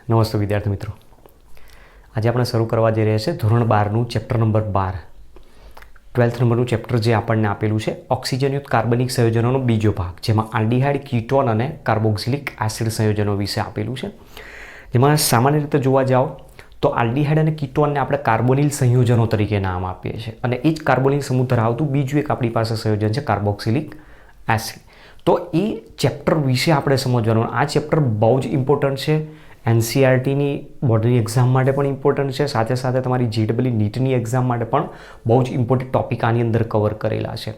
નમસ્તે વિદ્યાર્થી મિત્રો, આજે આપણે શરૂ કરવા જઈ રહ્યા છીએ ધોરણ 12નું ચેપ્ટર નંબર 12 12th નંબરનું ચેપ્ટર જે આપણને આપેલું છે ઓક્સિજનયુક્ત કાર્બનિક સંયોજનોનો બીજો ભાગ, જેમાં આલ્ડીહાઇડ, કીટોન અને કાર્બોક્સિલિક એસિડ સંયોજનો વિશે આપેલું છે. જેમાં સામાન્ય રીતે જોવા જાઓ તો આલ્ડીહાઇડ અને કીટોનને આપણે કાર્બોનિલ સંયોજનો તરીકે નામ આપીએ છીએ અને એ જ કાર્બોનિલ સમૂહ ધરાવતું બીજું એક આપણી પાસે સંયોજન છે કાર્બોક્સિલિક એસિડ. તો એ ચેપ્ટર વિશે આપણે સમજવાનું. આ ચેપ્ટર બહુ જ ઇમ્પોર્ટન્ટ છે. એનસીઆરટીની બોર્ડની એક્ઝામ માટે પણ ઇમ્પોર્ટન્ટ છે, સાથે સાથે તમારી જીડબલ્યુ નીટની એક્ઝામ માટે પણ બહુ જ ઇમ્પોર્ટન્ટ ટોપિક આની અંદર કવર કરેલા છે.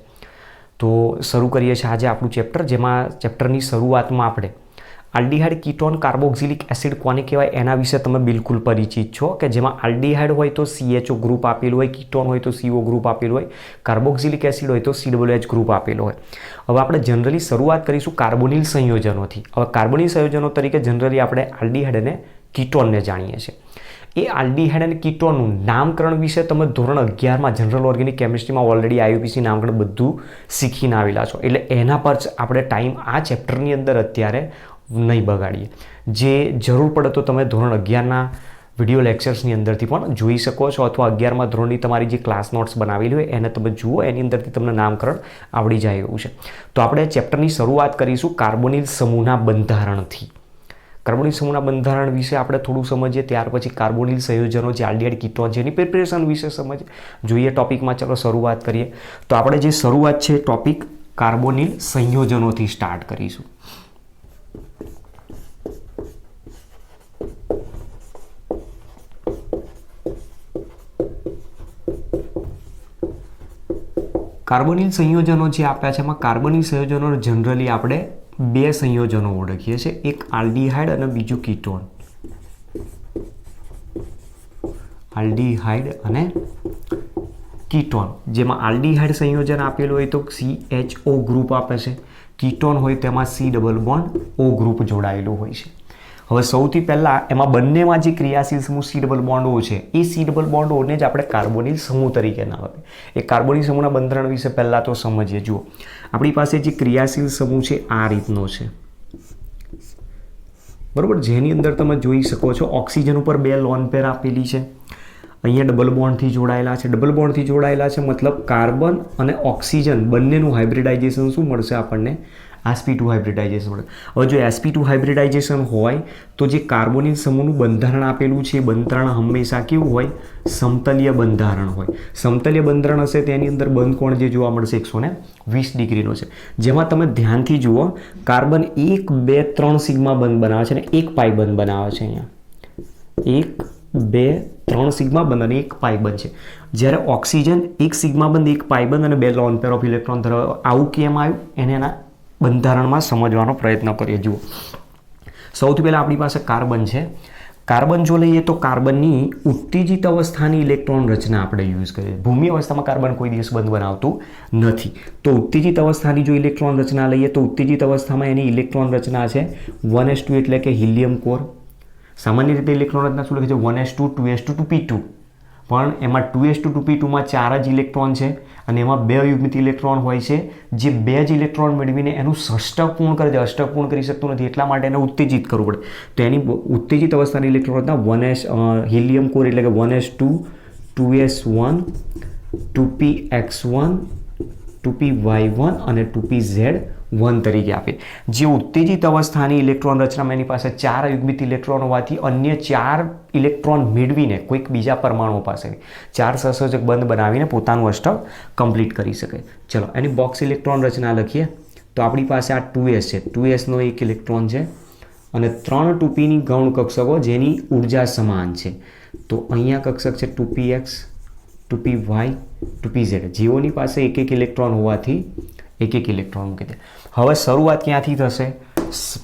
તો શરૂ કરીએ છીએ આજે આપણું ચેપ્ટર, જેમાં ચેપ્ટરની શરૂઆતમાં આપણે આલ્ડીહાઇડ, કીટોન, કાર્બોક્સિલિક એસિડ કોને કહેવાય એના વિશે તમે બિલકુલ પરિચિત છો. કે જેમાં આલ્ડીહાઇડ હોય તો CHO ગ્રુપ આપેલું હોય, કીટોન હોય તો CO ગ્રુપ આપેલું હોય, કાર્બોક્સિલિક એસિડ હોય તો COOH ગ્રુપ આપેલો હોય. હવે આપણે જનરલી શરૂઆત કરીશું કાર્બોનિલ સંયોજનોથી. હવે કાર્બોનિલ સંયોજનો તરીકે જનરલી આપણે આલ્ડીહાઇડ અને કીટોનને જાણીએ છીએ. એ આલ્ડીહાઇડ અને કીટોનનું નામકરણ વિશે તમે ધોરણ 11માં જનરલ ઓર્ગેનિક કેમિસ્ટ્રીમાં ઓલરેડી IUPAC નામકરણ બધું શીખીને આવેલા છો, એટલે એના પર જ આપણે ટાઈમ આ ચેપ્ટરની અંદર અત્યારે નહીં બગાડીએ. જે જરૂર પડે તો તમે ધોરણ 11ના વિડીયો લેક્ચર્સની અંદરથી પણ જોઈ શકો છો, અથવા 11મા ધોરણની તમારી જે ક્લાસ નોટ્સ બનાવેલી હોય એને તમે જુઓ, એની અંદરથી તમને નામકરણ આવડી જાય એવું છે. તો આપણે ચેપ્ટરની શરૂઆત કરીશું કાર્બોનિલ સમૂહના બંધારણથી. કાર્બોનિલ સમૂહના બંધારણ વિશે આપણે થોડું સમજીએ, ત્યાર પછી કાર્બોનિલ સંયોજનો જે આલ્ડીહાઇડ, કીટોન છે એની પ્રિપરેશન વિશે સમજીએ, જોઈએ ટોપિકમાં. ચાલો શરૂઆત કરીએ. તો આપણે જે શરૂઆત છે ટોપિક કાર્બોનિલ સંયોજનોથી સ્ટાર્ટ કરીશું. કાર્બોનિલ સંયોજનો જે આપ્યા છે એમાં કાર્બોનિલ સંયોજનો જનરલી આપણે બે સંયોજનો ઓળખીએ છીએ, એક આલ્ડીહાઇડ અને બીજું કીટોન. આલ્ડીહાઇડ અને કીટોન, જેમાં આલ્ડીહાઇડ સંયોજન આપેલું હોય તો CHO ગ્રુપ આપે છે, કીટોન હોય તેમાં C double bond O group જોડાયેલું હોય છે. હવે સૌથી પહેલાં એમાં બંનેમાં જે ક્રિયાશીલ સમૂહ C ડબલ બોન્ડ O છે એ C ડબલ બોન્ડ Oને જ આપણે કાર્બોનિલ સમૂહ તરીકે નામ આપીએ. એ કાર્બોનિલ સમૂહના બંધારણ વિશે પહેલાં તો સમજીએ. જુઓ, આપણી પાસે જે ક્રિયાશીલ સમૂહ છે આ રીતનો છે, બરાબર, જેની અંદર તમે જોઈ શકો છો ઓક્સિજન ઉપર 2 લોન પેર આપેલી છે, અહીંયા ડબલ બોન્ડથી જોડાયેલા છે. ડબલ બોન્ડથી જોડાયેલા છે મતલબ કાર્બન અને ઓક્સિજન બંનેનું હાઇબ્રિડાઇઝેશન શું મળશે આપણને? sp2 હાઇબ્રિડાઇઝેશન મળે. હવે જો sp2 હાઇબ્રિડાઇઝેશન હોય તો જે કાર્બોનિલ સમૂહનું બંધારણ આપેલું છે એ બંધારણ હંમેશા કેવું હોય? સમતલીય બંધારણ હોય. સમતલીય બંધારણ હશે તેની અંદર બંધ કોણ જે જોવા મળશે 120 ડિગ્રીનો છે. જેમાં તમે ધ્યાનથી જુઓ, કાર્બન 1 2 3 સિગ્મા બંધ બનાવે છે અને 1 પાઈ બંધ બનાવે છે. અહીંયા 1 2 3 સિગ્મા બંધ અને 1 પાઈ બંધ છે. જ્યારે ઓક્સિજન 1 સિગ્મા બંધ 1 પાઈ બંધ અને 2 લોન પેર ઓફ ઇલેક્ટ્રોન ધરાવે. આવું કેમ આવ્યું એને એના બંધારણમાં સમજવાનો પ્રયત્ન કરીએ. જુઓ, સૌથી પહેલાં આપણી પાસે કાર્બન છે. કાર્બન જો લઈએ તો કાર્બનની ઉત્તેજિત અવસ્થાની ઇલેક્ટ્રોન રચના આપણે યુઝ કરીએ. ભૂમિ અવસ્થામાં કાર્બન કોઈ દિવસ બંધ બનાવતું નથી. તો ઉત્તેજિત અવસ્થાની જો ઇલેક્ટ્રોન રચના લઈએ તો ઉત્તેજિત અવસ્થામાં એની ઇલેક્ટ્રોન રચના છે 1s2 એટલે કે હિલિયમ કોર. સામાન્ય રીતે ઇલેક્ટ્રોન રચના શું લખે છે? 1s2 2s2 2p2, પણ એમાં 2s2 2p2માં 4 જ ઇલેક્ટ્રોન છે અને એમાં 2 યુગ્મિત ઇલેક્ટ્રોન હોય છે, જે 2 જ ઇલેક્ટ્રોન મેળવીને એનું ષષ્ટક પૂર્ણ કરે છે. અષ્ટક પૂર્ણ કરી શકતું નથી, એટલા માટે એને ઉત્તેજિત કરવું પડે. તો એની ઉત્તેજિત અવસ્થાની ઇલેક્ટ્રોન રચના 1s હિલિયમ કોર એટલે કે 1s2 2s1 2px1 2py1 અને 2pz1 તરીકે આપે. જે ઉત્તેજિત અવસ્થાની ઇલેક્ટ્રોન રચનામાં એની પાસે 4 યુગ્મિત ઇલેક્ટ્રોન હોવાથી અન્ય 4 ઇલેક્ટ્રોન મેળવીને કોઈક બીજા પરમાણુ પાસે 4 સહસંયોજક બંધ બનાવીને પોતાનું અષ્ટક કમ્પ્લીટ કરી શકે. ચલો, એની બોક્સ ઇલેક્ટ્રોન રચના લખીએ તો આપણી પાસે આ 2s છે. 2sનો એક ઇલેક્ટ્રોન છે અને 3 2pની ગૌણ કક્ષકો જેની ઉર્જા સમાન છે. તો અહીંયા કક્ષક છે 2px 2py 2pz. જેઓની પાસે એક એક ઇલેક્ટ્રોન હોવાથી એક એક ઇલેક્ટ્રોન મૂકી દે. હવે શરૂઆત ક્યાંથી થશે?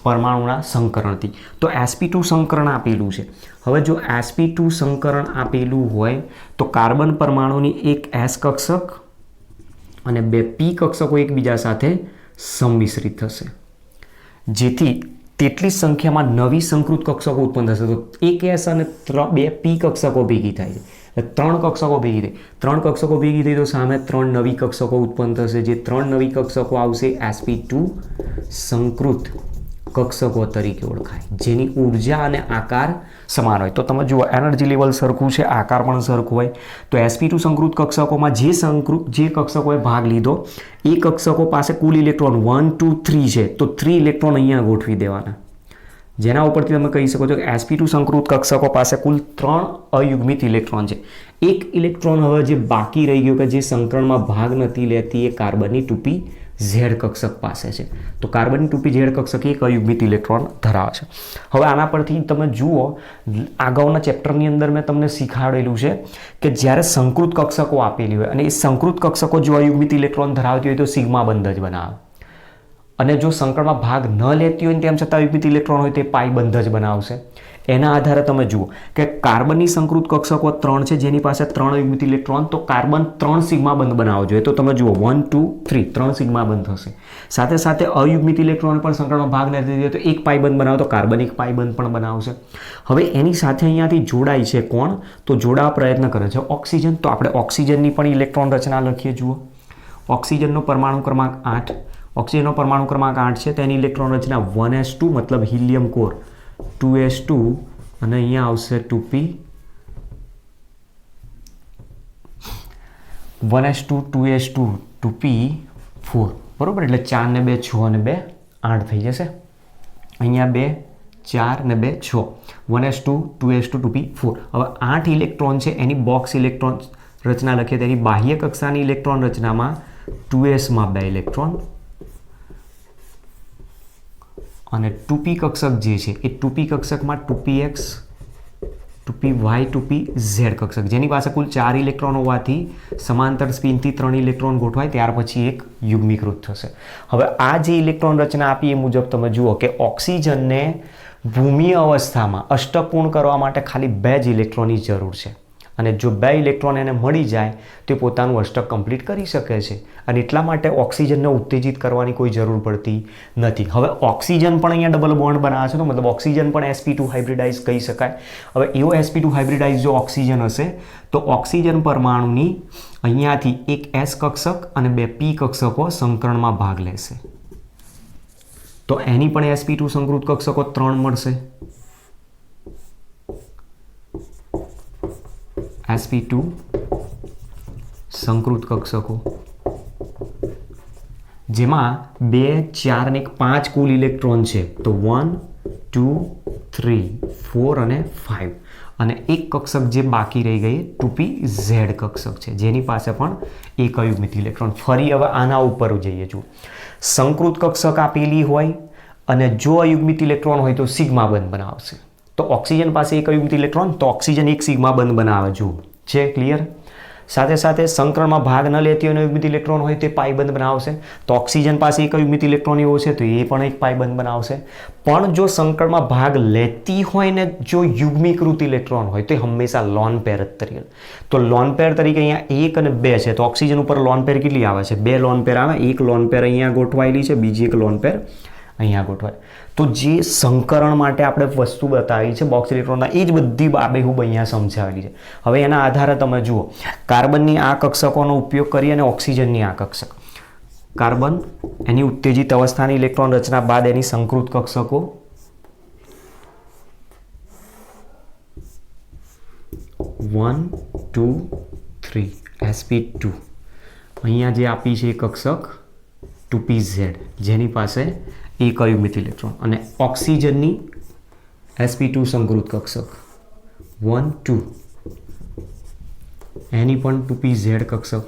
પરમાણુના સંકરણથી. તો sp2 સંકરણ આપેલું છે. હવે જો sp2 સંકરણ આપેલું હોય તો કાર્બન પરમાણુની એક s કક્ષક અને 2 p કક્ષકો એકબીજા સાથે સંમિશ્રિત થશે, જેથી તેટલી સંખ્યામાં નવી સંકૃત કક્ષકો ઉત્પન્ન થશે. તો એક s અને 2 p કક્ષકો ભેગી થાય છે. 3 કક્ષકો ભેગી થઈ. 3 કક્ષકો ભેગી થઈ તો સામે 3 નવી કક્ષકો ઉત્પન્ન થશે. જે 3 નવી કક્ષકો આવશે sp2 સંકૃત કક્ષકો તરીકે ઓળખાય, જેની ઉર્જા અને આકાર સમાન હોય. તો તમે જુઓ એનર્જી લેવલ સરખું છે, આકાર પણ સરખું હોય. તો sp2 સંકૃત કક્ષકોમાં જે કક્ષકોએ ભાગ લીધો એ કક્ષકો પાસે કુલ ઇલેક્ટ્રોન 1 2 3 છે, તો 3 ઇલેક્ટ્રોન અહીંયા ગોઠવી દેવાના. જેના ઉપરથી તમે કહી શકો છો કે sp2 સંકૃત કક્ષકો પાસે કુલ 3 અયુગ્મિત ઇલેક્ટ્રોન છે. એક ઇલેક્ટ્રોન હવે જે બાકી રહી ગયો કે જે સંકરણમાં ભાગ નથી લેતી એ કાર્બનની 2pz કક્ષક પાસે છે. તો કાર્બનની 2pz કક્ષક એક અયુગ્મિત ઇલેક્ટ્રોન ધરાવે છે. હવે આના પરથી તમે જુઓ, અગાઉના ચેપ્ટરની અંદર મેં તમને શીખવાડેલું છે કે જ્યારે સંકૃત કક્ષકો આપેલી હોય અને એ સંકૃત કક્ષકો જો અયુગ્મિત ઇલેક્ટ્રોન ધરાવતી હોય તો સિગ્મા બંધ જ બનાવે, અને જો સંકળમાં ભાગ ન લેતી હોય તેમ છતાં અયુગ્મિત ઇલેક્ટ્રોન હોય તે પાઈ બંધ જ બનાવશે. એના આધારે તમે જુઓ કે કાર્બનની સંકૃત કક્ષકો 3 છે, જેની પાસે 3 અયુગ્મિત ઇલેક્ટ્રોન, તો કાર્બન 3 સિગ્મા બંધ બનાવવો જોઈએ. તો તમે જુઓ 1 2 3 3 સિગ્મા બંધ થશે. સાથે સાથે અયુગ્મિત ઇલેક્ટ્રોન પણ સંકળમાં ભાગ ન લેતી હોય તો એક પાઈ બંધ બનાવો, તો કાર્બન એક પાઈ બંધ પણ બનાવશે. હવે એની સાથે અહીંયાથી જોડાય છે કોણ? તો જોડાવા પ્રયત્ન કરે છે ઓક્સિજન. તો આપણે ઓક્સિજનની પણ ઇલેક્ટ્રોન રચના લખીએ. જુઓ, ઓક્સિજનનો પરમાણુ ક્રમાંક 8, ઓક્સિજનનો પરમાણુ ક્રમાંક 8 છે, તેની ઇલેક્ટ્રોન રચના 1s2 મતલબ હિલિયમ કોર, 2s2 અને અહીંયા આવશે 2p, 1s2 2s2 2p4, બરોબર. એટલે 4 ને 2 6 અને 2 8 થઈ જશે. અહીંયા 2 4 ને 2 6, 1s2 2s2 2p4. હવે 8 ઇલેક્ટ્રોન છે એની બોક્સ ઇલેક્ટ્રોન રચના લખીએ. તેની બાહ્ય કક્ષાની ઇલેક્ટ્રોન રચનામાં 2sમાં 2 ઇલેક્ટ્રોન અને 2p કક્ષક જે છે એ 2p કક્ષકમાં 2px 2py 2pz કક્ષક, જેની પાસે કુલ 4 ઇલેક્ટ્રોન હોવાથી સમાંતર સ્પિનથી 3 ઇલેક્ટ્રોન ગોઠવાય, ત્યાર પછી એક યુગ્મીકૃત થશે. હવે આ જે ઇલેક્ટ્રોન રચના આપી એ મુજબ તમે જુઓ કે ઓક્સિજનને ભૂમિ અવસ્થામાં અષ્ટક પૂર્ણ કરવા માટે ખાલી 2 જ ઇલેક્ટ્રોનની જરૂર છે, અને જો 2 ઇલેક્ટ્રોન એને મળી જાય તો પોતાનું અષ્ટક કમ્પ્લીટ કરી શકે છે. અને એટલા માટે ઓક્સિજનને ઉત્તેજિત કરવાની કોઈ જરૂર પડતી નથી. હવે ઓક્સિજન પણ અહીંયા ડબલ બોન્ડ બનાવે છે, તો મતલબ ઓક્સિજન પણ sp2 હાઇબ્રિડાઇઝ કહી શકાય. હવે એવો sp2 હાઇબ્રિડાઇઝ જો ઓક્સિજન હશે તો ઓક્સિજન પરમાણુની અહીંયાથી એક s કક્ષક અને 2 p કક્ષકો સંકરણમાં ભાગ લેશે, તો એની પણ sp2 સંકૃત કક્ષકો 3 મળશે. sp2 સંકૃત કક્ષકો જેમાં 2 4 અને 5 કુલ ઇલેક્ટ્રોન છે, તો 1 2 3 4 અને 5. અને એક કક્ષક જે બાકી રહી ગઈ 2pz કક્ષક છે, જેની પાસે પણ એક અયુગ્મિત ઇલેક્ટ્રોન. ફરી હવે આના ઉપર જઈએ. જુઓ, સંકૃત કક્ષક આપેલી હોય અને જો અયુગ્મિત ઇલેક્ટ્રોન હોય તો સિગ્મા બંધ બનાવશે. તો ઓક્સિજન પાસે એક અયુગ્મિત ઇલેક્ટ્રોન, તો ઓક્સિજન એક સિગ્મા બંધ બનાવે. જુઓ છે ક્લિયર. સાથે સાથે સંકરણમાં ભાગ ન લેતી હોય અયુગ્મિત ઇલેક્ટ્રોન હોય તે પાઈ બંધ બનાવશે. તો ઓક્સિજન પાસે એક અયુગ્મિત ઇલેક્ટ્રોન એવો છે તો એ પણ એક પાઈ બંધ બનાવશે. પણ જો સંકરણમાં ભાગ લેતી હોય ને જો યુગ્મીકૃત ઇલેક્ટ્રોન હોય તો એ હંમેશા લોન પેર તરીકે. તો લોન પેર તરીકે અહીંયા 1 અને 2 છે, તો ઓક્સિજન ઉપર લોન પેર કેટલી આવે છે? 2 લોન પેર આવે. એક લોન પેર અહીંયા ગોઠવાયેલી છે, બીજી એક લોન પેર અહીંયા ગોઠવાય. તો જે સંકરણ માટે આપણે વસ્તુ બતાવી છે બોક્સ ઇલેક્ટ્રોનના, એ જ બધી આબેહૂબ અહીંયા સમજાવેલી છે. હવે એના આધારે તમે જુઓ, કાર્બનની આ કક્ષકોનો ઉપયોગ કરી અને ઓક્સિજનની આ કક્ષક, કાર્બન એની ઉત્તેજિત અવસ્થાની ઇલેક્ટ્રોન રચના બાદ એની સંકૃત કક્ષકો 1 2 3 sp2, અહીંયા જે આપી છે એ કક્ષક 2pz, જેની પાસે એક અયુગ્મિત ઇલેક્ટ્રોન, અને ઓક્સિજનની sp2 સંકૃત કક્ષક 1 2, એની પણ 2pz કક્ષક,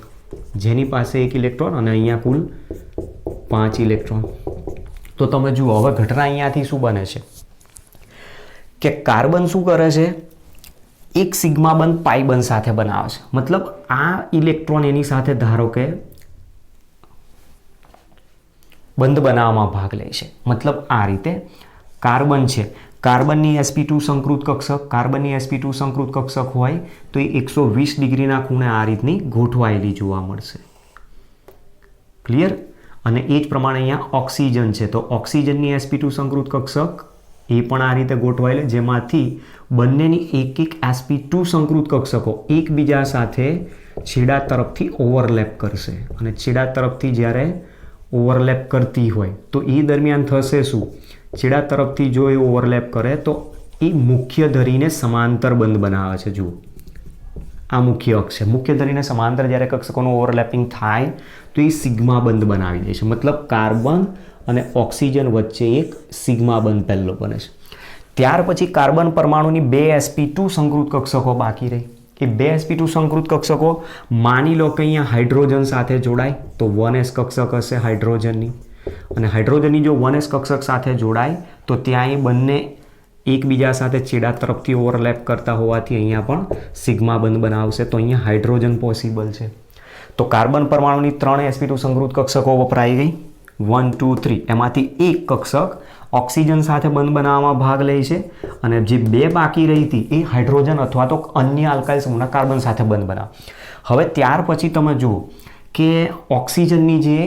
જેની પાસે એક ઇલેક્ટ્રોન અને અહીંયા કુલ 5 ઇલેક્ટ્રોન. તો તમે જુઓ હવે ઘટના અહીંયાથી શું બને છે કે કાર્બન શું કરે છે? એક સિગ્મા બંધ પાઈ બંધ સાથે બનાવે છે. મતલબ આ ઇલેક્ટ્રોન એની સાથે ધારો કે બંધ બનાવવામાં ભાગ લે છે. મતલબ આ રીતે કાર્બન છે, કાર્બનની sp2 સંકૃત કક્ષક, કાર્બનની sp2 સંકૃત કક્ષક હોય તો એ 120 ડિગ્રીના ખૂણે આ રીતની ગોઠવાયેલી જોવા મળશે. ક્લિયર. અને એ જ પ્રમાણે અહીંયા ઓક્સિજન છે, તો ઓક્સિજનની sp2 સંકૃત કક્ષક એ પણ આ રીતે ગોઠવાયેલી, જેમાંથી બંનેની એક એક sp2 સંકૃત કક્ષકો એકબીજા સાથે છેડા તરફથી ઓવરલેપ કરશે, અને છેડા તરફથી જ્યારે ઓવરલેપ કરતી હોય તો એ દરમિયાન થશે શું, છેડા તરફથી જો એ ઓવરલેપ કરે તો એ મુખ્ય ધરીને સમાંતર બંધ બનાવે છે. જુઓ આ મુખ્ય અક્ષ છે, મુખ્ય ધરીને સમાંતર જ્યારે કક્ષકોનું ઓવરલેપિંગ થાય તો એ સિગ્મા બંધ બનાવી દે છે. મતલબ કાર્બન અને ઓક્સિજન વચ્ચે એક સિગ્મા બંધ પહેલો બને છે. ત્યાર પછી કાર્બન પરમાણુની 2 sp2 સંકૃત કક્ષકો બાકી રહી. એ 2 sp2 સંકૃત કક્ષકો માની લો કે અહીંયા હાઇડ્રોજન સાથે જોડાય તો 1s કક્ષક હશે હાઇડ્રોજનની, અને હાઇડ્રોજનની જો 1s કક્ષક સાથે જોડાય તો ત્યાં એ બંને એકબીજા સાથે છેડા તરફથી ઓવરલેપ કરતા હોવાથી અહીંયા પણ સિગ્મા બંધ બનાવશે. તો અહીંયા હાઇડ્રોજન પોસિબલ છે. તો કાર્બન પરમાણુની 3 sp2 સંકૃત કક્ષકો વપરાઈ ગઈ, 1 2 3. એમાંથી એક કક્ષક ઓક્સિજન સાથે બંધ બનાવવામાં ભાગ લે છે, અને જે 2 બાકી રહી હતી એ હાઇડ્રોજન અથવા તો અન્ય આલ્કાઇલ સમૂહના કાર્બન સાથે બંધ બનાવે. હવે ત્યાર પછી તમે જુઓ કે ઓક્સિજનની જે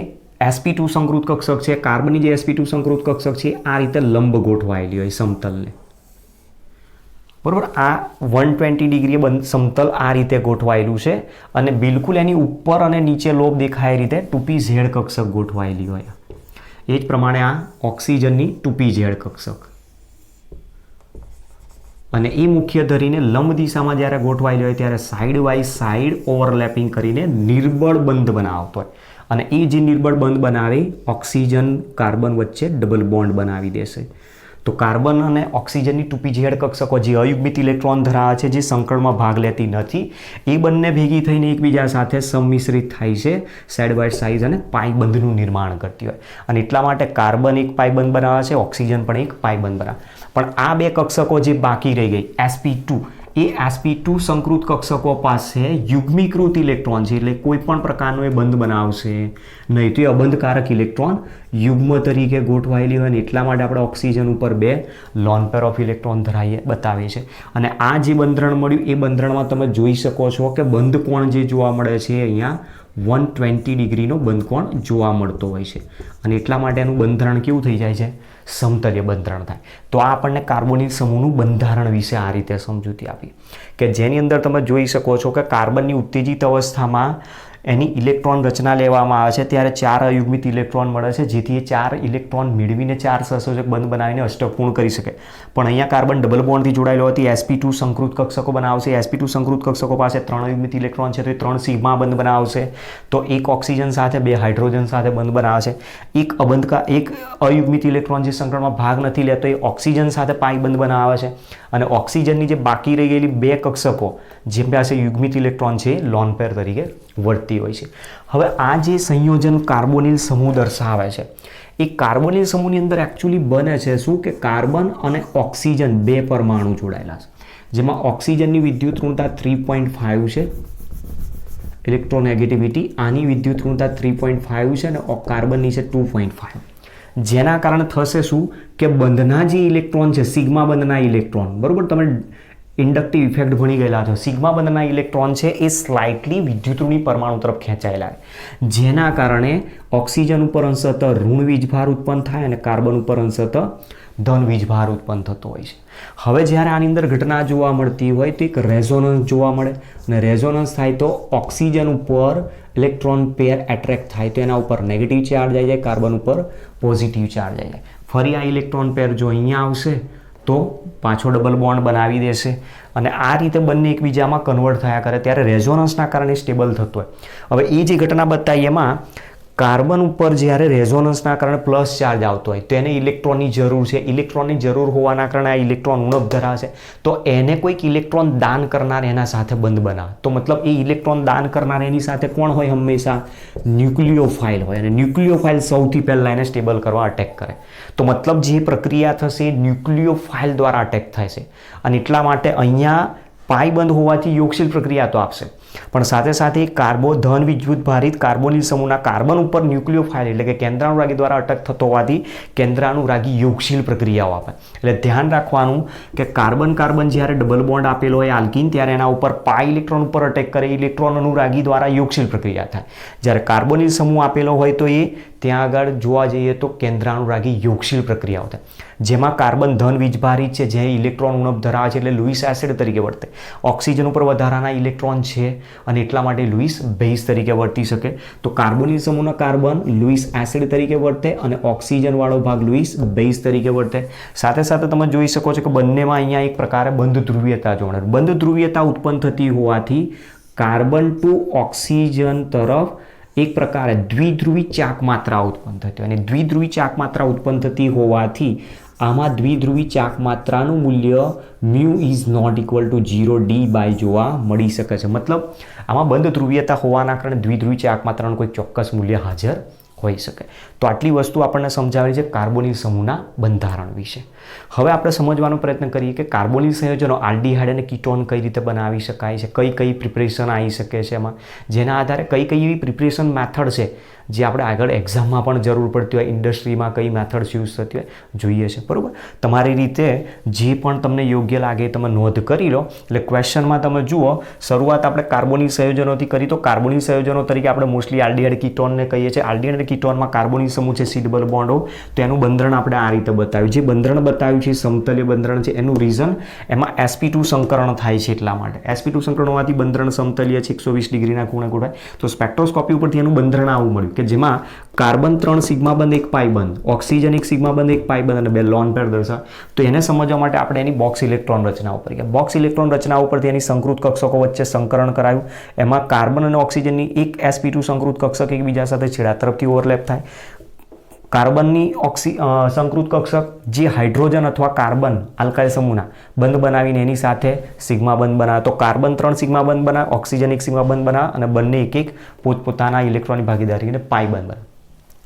sp2 સંકૃત કક્ષક છે, કાર્બનની જે sp2 સંકૃત કક્ષક છે આ રીતે લંબ ગોઠવાયેલી હોય સમતલને, બરોબર. આ 120 ડિગ્રીએ સમતલ આ રીતે ગોઠવાયેલું છે, અને બિલકુલ એની ઉપર અને નીચે લોબ દેખાય એ રીતે 2pz કક્ષક ગોઠવાયેલી હોય. એ જ પ્રમાણે આ ઓક્સિજનની 2pz કક્ષક, અને એ મુખ્ય ધરીને લંબ દિશામાં જ્યારે ગોઠવાયેલી હોય ત્યારે સાઈડ વાઇઝ સાઈડ ઓવરલેપિંગ કરીને નિર્બળ બંધ બનાવતો હોય, અને એ જે નિર્બળ બંધ બનાવી ઓક્સિજન કાર્બન વચ્ચે ડબલ બોન્ડ બનાવી દેશે. તો કાર્બન અને ઓક્સિજનની 2pz કક્ષકો જે અયુગ્મિત ઇલેક્ટ્રોન ધરાવે છે, જે સંકળમાં ભાગ લેતી નથી, એ બંને ભેગી થઈને એકબીજા સાથે સંમિશ્રિત થાય છે, સાઇડ બાય સાઇડ, અને પાઈ બંધનું નિર્માણ કરતી હોય. અને એટલા માટે કાર્બન એક પાઈ બંધ બનાવે છે, ઓક્સિજન પણ એક પાઈ બંધ બનાવે. પણ આ 2 કક્ષકો જે બાકી રહી ગઈ sp2, એ sp2 સંકૃત કક્ષકો પાસે યુગ્મીકૃત ઇલેક્ટ્રોન છે, એટલે કોઈ પણ પ્રકારનો એ બંધ બનાવશે નહીં. તો એ અબંધકારક ઇલેક્ટ્રોન યુગ્મ તરીકે ગોઠવાયેલી હોય, ને એટલા માટે આપણે ઓક્સિજન ઉપર 2 લોન પેર ઓફ ઇલેક્ટ્રોન બતાવે છે. અને આ જે બંધારણ મળ્યું એ બંધારણમાં તમે જોઈ શકો છો કે બંધ કોણ જે જોવા મળે છે અહીંયા 120 ડિગ્રીનો બંધ કોણ જોવા મળતો હોય છે, અને એટલા માટે એનું બંધારણ કેવું થઈ જાય છે, સમતલ્ય બંધારણ થાય. તો આ આપણને કાર્બોનિલ સમૂહનું બંધારણ વિશે આ રીતે સમજૂતી આપી, કે જેની અંદર તમે જોઈ શકો છો કે કાર્બનની ઉત્તેજિત અવસ્થામાં એની ઇલેક્ટ્રોન રચના લેવામાં આવે છે ત્યારે 4 અયુગ્મિત ઇલેક્ટ્રોન મળે છે, જેથી એ 4 ઇલેક્ટ્રોન મેળવીને 4 સહસંયોજક બંધ બનાવીને અષ્ટક પૂર્ણ કરી શકે. પણ અહીંયા કાર્બન ડબલ બોન્ડથી જોડાયેલો હતી, sp2 સંકૃત કક્ષકો બનાવશે. sp2 સંકૃત કક્ષકો પાસે 3 અયુગ્મિત ઇલેક્ટ્રોન છે, તો એ 3 સિગ્મા બંધ બનાવશે. તો એક ઓક્સિજન સાથે 2 હાઇડ્રોજન સાથે બંધ બનાવશે. એક અયુગ્મિત ઇલેક્ટ્રોન જે સંકળમાં ભાગ નથી લેતો એ ઓક્સિજન સાથે પાઈ બંધ બનાવે છે, અને ઓક્સિજનની જે બાકી રહી ગયેલી 2 કક્ષકો જે પાસે યુગ્મિત ઇલેક્ટ્રોન છે લોન પેર તરીકે વર્તી હોય છે. હવે આ જે સંયોજન કાર્બોનિલ સમૂહ દર્શાવે છે, એ કાર્બોનિલ સમૂહની અંદર એકચ્યુઅલી બને છે શું, કે કાર્બન અને ઓક્સિજન 2 પરમાણુ જોડાયેલા છે, જેમાં ઓક્સિજનની વિદ્યુત ઋણતા 3.5 છે, ઇલેક્ટ્રોનેગેટિવિટી આની વિદ્યુત ઋણતા 3.5 છે, અને કાર્બનની છે 2.5. જેના કારણે થશે શું કે બંધના જે ઇલેક્ટ્રોન છે, સિગ્મા બંધના ઇલેક્ટ્રોન, બરોબર, તમે ઇન્ડક્ટિવ ઇફેક્ટ ભણી ગયેલા છો, સિગ્મા બંધના ઇલેક્ટ્રોન છે એ સ્લાઇટલી વિદ્યુતઋણી પરમાણુ તરફ ખેંચાયેલા, જેના કારણે ઓક્સિજન ઉપર અંશતઃ ઋણ વીજભાર ઉત્પન્ન થાય અને કાર્બન ઉપર અંશતઃ ધન વીજભાર ઉત્પન્ન થતો હોય છે. હવે જ્યારે આની અંદર ઘટના જોવા મળતી હોય તો એક રેઝોનન્સ જોવા મળે, અને રેઝોનન્સ થાય તો ઓક્સિજન ઉપર ઇલેક્ટ્રોન પેર એટ્રેક્ટ થાય, તો એના ઉપર નેગેટિવ ચાર્જ આવી જાય, કાર્બન ઉપર પોઝિટિવ ચાર્જ આવી જાય. ફરી આ ઇલેક્ટ્રોન પેર જો અહીંયા આવશે તો પાછો ડબલ બોન્ડ બનાવી દેશે, અને આ રીતે બંને એકબીજામાં કન્વર્ટ થયા કરે ત્યારે રેઝોનન્સના કારણે સ્ટેબલ થતો હોય. હવે એ જે ઘટના બતાવી એમાં કાર્બન ઉપર જ્યારે રેઝોનન્સના કારણે પ્લસ ચાર્જ આવતો હોય તો એને ઇલેક્ટ્રોનની જરૂર છે. ઇલેક્ટ્રોનની જરૂર હોવાના કારણે આ ઇલેક્ટ્રોન ઉણપ ધરાવશે, તો એને કોઈક ઇલેક્ટ્રોન દાન કરનાર એના સાથે બંધ બનાવે. તો મતલબ એ ઇલેક્ટ્રોન દાન કરનાર એની સાથે કોણ હોય, હંમેશા ન્યુક્લિયોફાઇલ હોય, અને ન્યુક્લિયોફાઇલ સૌથી પહેલાં એને સ્ટેબલ કરવા અટેક કરે. તો મતલબ જે પ્રક્રિયા થશે એ ન્યુક્લિયોફાઇલ દ્વારા અટેક થાય છે, અને એટલા માટે અહીંયા પાઈ બંધ હોવાથી યોગશીલ પ્રક્રિયા તો આપશે, પણ સાથે સાથે કાર્બો ધન વિદ્યુત ભારિત કાર્બોનિલ સમૂહના કાર્બન ઉપર ન્યુક્લિયોફાઇલ એટલે કે કેન્દ્રાનુરાગી દ્વારા અટક થતો હોવાથી કેન્દ્રાનુરાગી યોગશીલ પ્રક્રિયાઓ આપે. એટલે ધ્યાન રાખવાનું કે કાર્બન કાર્બન જ્યારે ડબલ બોન્ડ આપેલો હોય આલ્કીન, ત્યારે એના ઉપર પાઈ ઇલેક્ટ્રોન ઉપર અટેક કરે, ઇલેક્ટ્રોન અનુરાગી દ્વારા યોગશીલ પ્રક્રિયા થાય. જ્યારે કાર્બોનિલ સમૂહ આપેલો હોય તો એ ત્યાં આગળ જોવા જઈએ તો કેન્દ્રાનુરાગી યોગશીલ પ્રક્રિયાઓ થાય, જેમાં કાર્બન ધન વીજભારિત છે, જે ઇલેક્ટ્રોન ઉણપ ધરાવે છે એટલે લુઈસ એસિડ તરીકે વર્તે. ઓક્સિજન ઉપર વધારાના ઇલેક્ટ્રોન છે અને એટલા માટે લુઈસ બેઝ તરીકે વર્તી શકે. તો કાર્બોનિલ સમૂહના કાર્બન લુઈસ એસિડ તરીકે વર્તે અને ઓક્સિજનવાળો ભાગ લુઈસ બેઝ તરીકે વર્તે. સાથે સાથે તમે જોઈ શકો છો કે બંનેમાં અહીંયા એક પ્રકારે બંધ ધ્રુવીયતા જોવા મળે. બંધ ધ્રુવીયતા ઉત્પન્ન થતી હોવાથી કાર્બન ટુ ઓક્સિજન તરફ એક પ્રકારે દ્વિધ્રુવી ચાક માત્રા ઉત્પન્ન થતી હોય અને દ્વિધ્રુવી ચાક માત્રા ઉત્પન્ન થતી હોવાથી આમાં દ્વિધ્રુવી ચાક માત્રાનું મૂલ્ય mu is not equal to 0d જોવા મળી શકે છે. મતલબ આમાં બંધ ધ્રુવીયતા હોવાના કારણે દ્વિધ્રુવી ચાક માત્રાનું કોઈ ચોક્કસ મૂલ્ય હાજર હોઈ શકે. તો આટલી વસ્તુ આપણને સમજાવી છે કાર્બોનિલ સમૂહના બંધારણ વિશે. હવે આપણે સમજવાનો પ્રયત્ન કરીએ કે કાર્બોનિલ સંયોજનો આલ્ડીહાઇડ અને કીટોન કઈ રીતે બનાવી શકાય છે, કઈ કઈ પ્રિપરેશન આવી શકે છે એમાં, જેના આધારે કઈ કઈ એવી પ્રિપરેશન મેથડ છે જે આપણે આગળ એક્ઝામમાં પણ જરૂર પડતી હોય, ઇન્ડસ્ટ્રીમાં કઈ મેથડ્સ યુઝ થતી હોય જોઈએ છે. બરાબર, તમારી રીતે જે પણ તમને યોગ્ય લાગે તમે નોંધ કરી લો. એટલે ક્વેશ્ચનમાં તમે જુઓ, શરૂઆત આપણે કાર્બોનિલ સંયોજનોથી કરી. તો કાર્બોનિલ સંયોજનો તરીકે આપણે મોસ્ટલી આલ્ડીહાઇડ કીટોનને કહીએ છીએ. આલ્ડીહાઇડ કીટોનમાં કાર્બોનિલ સમૂહ છે સી ડબલ બોન્ડ O, તો એનું બંધારણ આપણે આ રીતે બતાવ્યું. જે બંધારણ બતાવ્યું છે સમતલ્ય બંધારણ છે. એનું રીઝન એમાં sp2 સંકરણ થાય છે એટલા માટે. sp2 સંકરણ હોવાથી બંધારણ સમતલ્ય છે, 120 ડિગ્રીના ખૂણે ગોઠવાય. તો સ્પેક્ટ્રોસ્કોપી ઉપરથી એનું બંધારણ આવું મળ્યું કે જેમાં કાર્બન 3 સિગ્મા બંધ 1 પાઈ બંધ, ઓક્સિજન 1 સિગ્મા બંધ 1 પાઈ બંધ અને 2 લોન પેર દર્શાવે. તો એને સમજવા માટે આપણે એની બોક્સ ઇલેક્ટ્રોન રચના ઉપર ગયા. બોક્સ ઇલેક્ટ્રોન રચના ઉપરથી એની સંકૃત કક્ષકો વચ્ચે સંકરણ કરાયું. એમાં કાર્બન અને ઓક્સિજનની એક sp2 સંકૃત કક્ષક એકબીજા સાથે છેડા તરફથી ઓવરલેપ થાય. કાર્બનની સંકૃત કક્ષક જે હાઇડ્રોજન અથવા કાર્બન આલ્કાઇલ સમૂહના બંધ બનાવીને એની સાથે સિગ્મા બંધ બનાવે. તો કાર્બન 3 સિગ્મા બંધ બનાવે, ઓક્સિજન 1 સિગ્મા બંધ બનાવે અને બંને એક એક પોતપોતાના ઇલેક્ટ્રોનની ભાગીદારીને પાઈ બંધ બનાવે.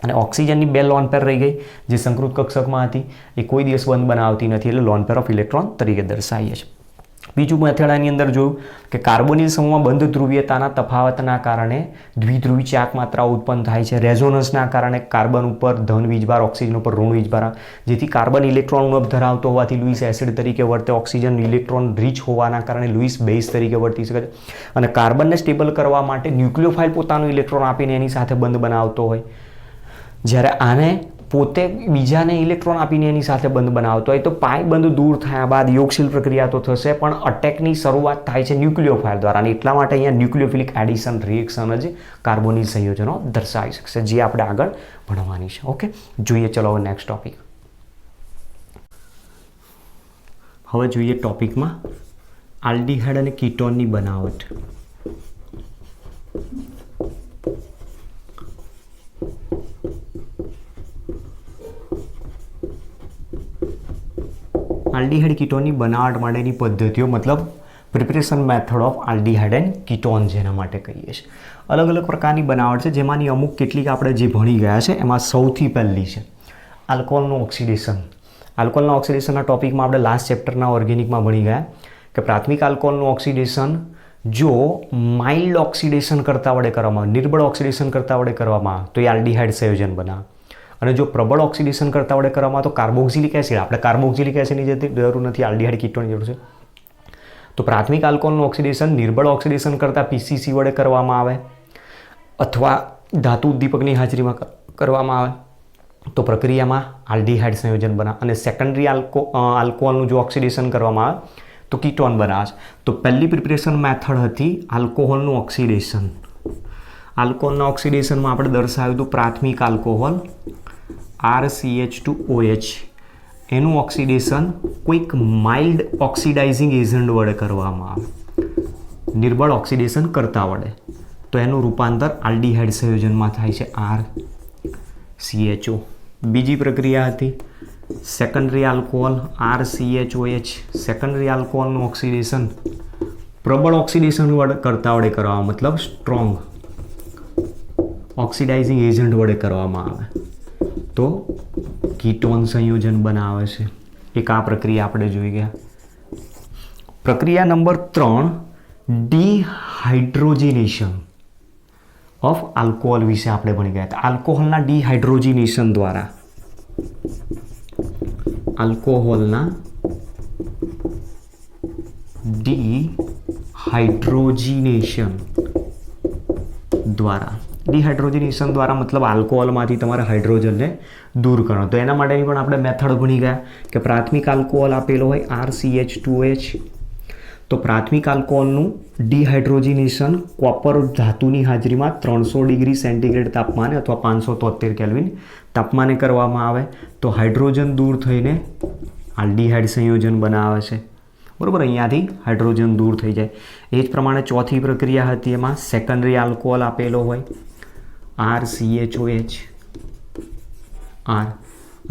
અને ઓક્સિજનની 2 લોન પેર રહી ગઈ જે સંકૃત કક્ષકમાં હતી, એ કોઈ દિવસ બંધ બનાવતી નથી, એટલે લોન પેર ઓફ ઇલેક્ટ્રોન તરીકે દર્શાવીએ છીએ. બીજું મેથડ આની અંદર જોયું કે કાર્બોનિલ સમૂહમાં બંધ ધ્રુવીયતાના તફાવતના કારણે દ્વિધ્રુવી ચાક માત્રા ઉત્પન્ન થાય છે. રેઝોનન્સના કારણે કાર્બન ઉપર ધન વીજભાર, ઓક્સિજન ઉપર ઋણ વીજભાર, જેથી કાર્બન ઇલેક્ટ્રોન ઉણપ ધરાવતો હોવાથી લુઈસ એસિડ તરીકે વર્તે. ઓક્સિજન ઇલેક્ટ્રોન રીચ હોવાના કારણે લુઈસ બેઝ તરીકે વર્તી શકે છે. અને કાર્બનને સ્ટેબલ કરવા માટે ન્યુક્લિયોફાઇલ પોતાનું ઇલેક્ટ્રોન આપીને એની સાથે બંધ બનાવતો હોય, જ્યારે આને પોતે બીજાને ઇલેક્ટ્રોન આપીને એની સાથે બંધ બનાવતો હોય. તો પાઈ બંધ દૂર થયા બાદ યોગશીલ પ્રક્રિયા તો થશે, પણ અટેકની શરૂઆત થાય છે ન્યુક્લિયોફાઇલ દ્વારા. અને એટલા માટે અહીંયા ન્યુક્લિયોફિલિક એડિશન રિએક્શન જ કાર્બોનિલ સંયોજનો દર્શાવી શકશે, જે આપણે આગળ ભણવાની છે. ઓકે, જોઈએ ચલો હવે નેક્સ્ટ ટોપિક. હવે જોઈએ ટોપિકમાં આલ્ડીહાઇડ અને કીટોનની બનાવટ. આલ્ડીહાઇડ કીટોનની બનાવટ માટેની પદ્ધતિઓ, મતલબ preparation method of aldehyde and ketone જેના માટે કહીએ છીએ. અલગ અલગ પ્રકારની બનાવટ છે, જેમાંની અમુક કેટલીક આપણે જે ભણી ગયા છે. એમાં સૌથી પહેલી છે આલ્કોહોલનું ઓક્સિડેશન. આલ્કોહોલના ઓક્સિડેશનના ટોપિકમાં આપણે લાસ્ટ ચેપ્ટરના ઓર્ગેનિકમાં ભણી ગયા કે પ્રાથમિક આલ્કોહોલનું ઓક્સિડેશન જો માઇલ્ડ ઓક્સિડેશન કરતા વડે કરવામાં આવે, નિર્બળ ઓક્સિડેશન કરતા વડે કરવામાં આવે તો એ આલ્ડીહાઇડ સંયોજન બનાવે. અને જો પ્રબળ ઓક્સિડેશન કરતા વડે કરવામાં તો કાર્બોક્સિલિક એસિડ, આપણે કાર્બોક્સિલિક એસિડની જરૂર નથી, આલ્ડીહાઇડ કીટોનની જરૂર છે. તો પ્રાથમિક આલ્કોહોલનું ઓક્સિડેશન નિર્બળ ઓક્સિડેશન કરતાં પીસીસી વડે કરવામાં આવે અથવા ધાતુ ઉદ્દીપકની હાજરીમાં કરવામાં આવે તો પ્રક્રિયામાં આલ્ડીહાઇડ સંયોજન બનાવે. અને સેકન્ડરી આલ્કોહોલનું જો ઓક્સિડેશન કરવામાં આવે તો કીટોન બનાવે છે. તો પહેલી પ્રિપરેશન મેથડ હતી આલ્કોહોલનું ઓક્સિડેશન. આલ્કોહોલના ઓક્સિડેશનમાં આપણે દર્શાવ્યું હતું પ્રાથમિક આલ્કોહોલ RCH2OH, એનું ઓક્સિડેશન કોઈક માઇલ્ડ ઓક્સિડાઇઝિંગ એજન્ટ વડે કરવામાં આવે, નિર્બળ ઓક્સિડેશન કરતા વડે, તો એનું રૂપાંતર આલ્ડીહાઇડ સંયોજનમાં થાય છે RCHO. બીજી પ્રક્રિયા હતી સેકન્ડરી આલ્કોહોલ RCHOH. સેકન્ડરી આલ્કોહોલનું ઓક્સિડેશન પ્રબળ ઓક્સિડેશન વડે કરતા વડે કરવામાં, મતલબ સ્ટ્રોંગ ઓક્સિડાઇઝિંગ એજન્ટ વડે કરવામાં આવે તો કીટોન સંયોજન બનાવે છે. એક આ પ્રક્રિયા આપણે જોઈ ગયા. પ્રક્રિયા નંબર 3 ડિહાઇડ્રોજિનેશન ઓફ આલ્કોહોલ વિશે આપણે ભણી ગયા હતા. આલ્કોહોલના ડિહાઇડ્રોજિનેશન દ્વારા ડિહાઇડ્રોજિનેશન દ્વારા મતલબ આલ્કોહોલમાંથી તમારે હાઇડ્રોજનને દૂર કરવાનો. તો એના માટેની પણ આપણે મેથડ ભણી ગયા કે પ્રાથમિક આલ્કોહોલ આપેલો હોય RCH2OH, તો પ્રાથમિક આલ્કોહોલનું ડિહાઇડ્રોજનેશન કોપર ધાતુની હાજરીમાં 300 ડિગ્રી સેન્ટીગ્રેડ તાપમાને અથવા 573 કેલ્વિન તાપમાને કરવામાં આવે તો હાઇડ્રોજન દૂર થઈને આલ્ડીહાઇડ સંયોજન બનાવે છે, બરાબર. અહીંયાથી હાઇડ્રોજન દૂર થઈ જાય. એ જ પ્રમાણે ચોથી પ્રક્રિયા હતી, એમાં સેકન્ડરી આલ્કોહોલ આપેલો હોય RCHOH R,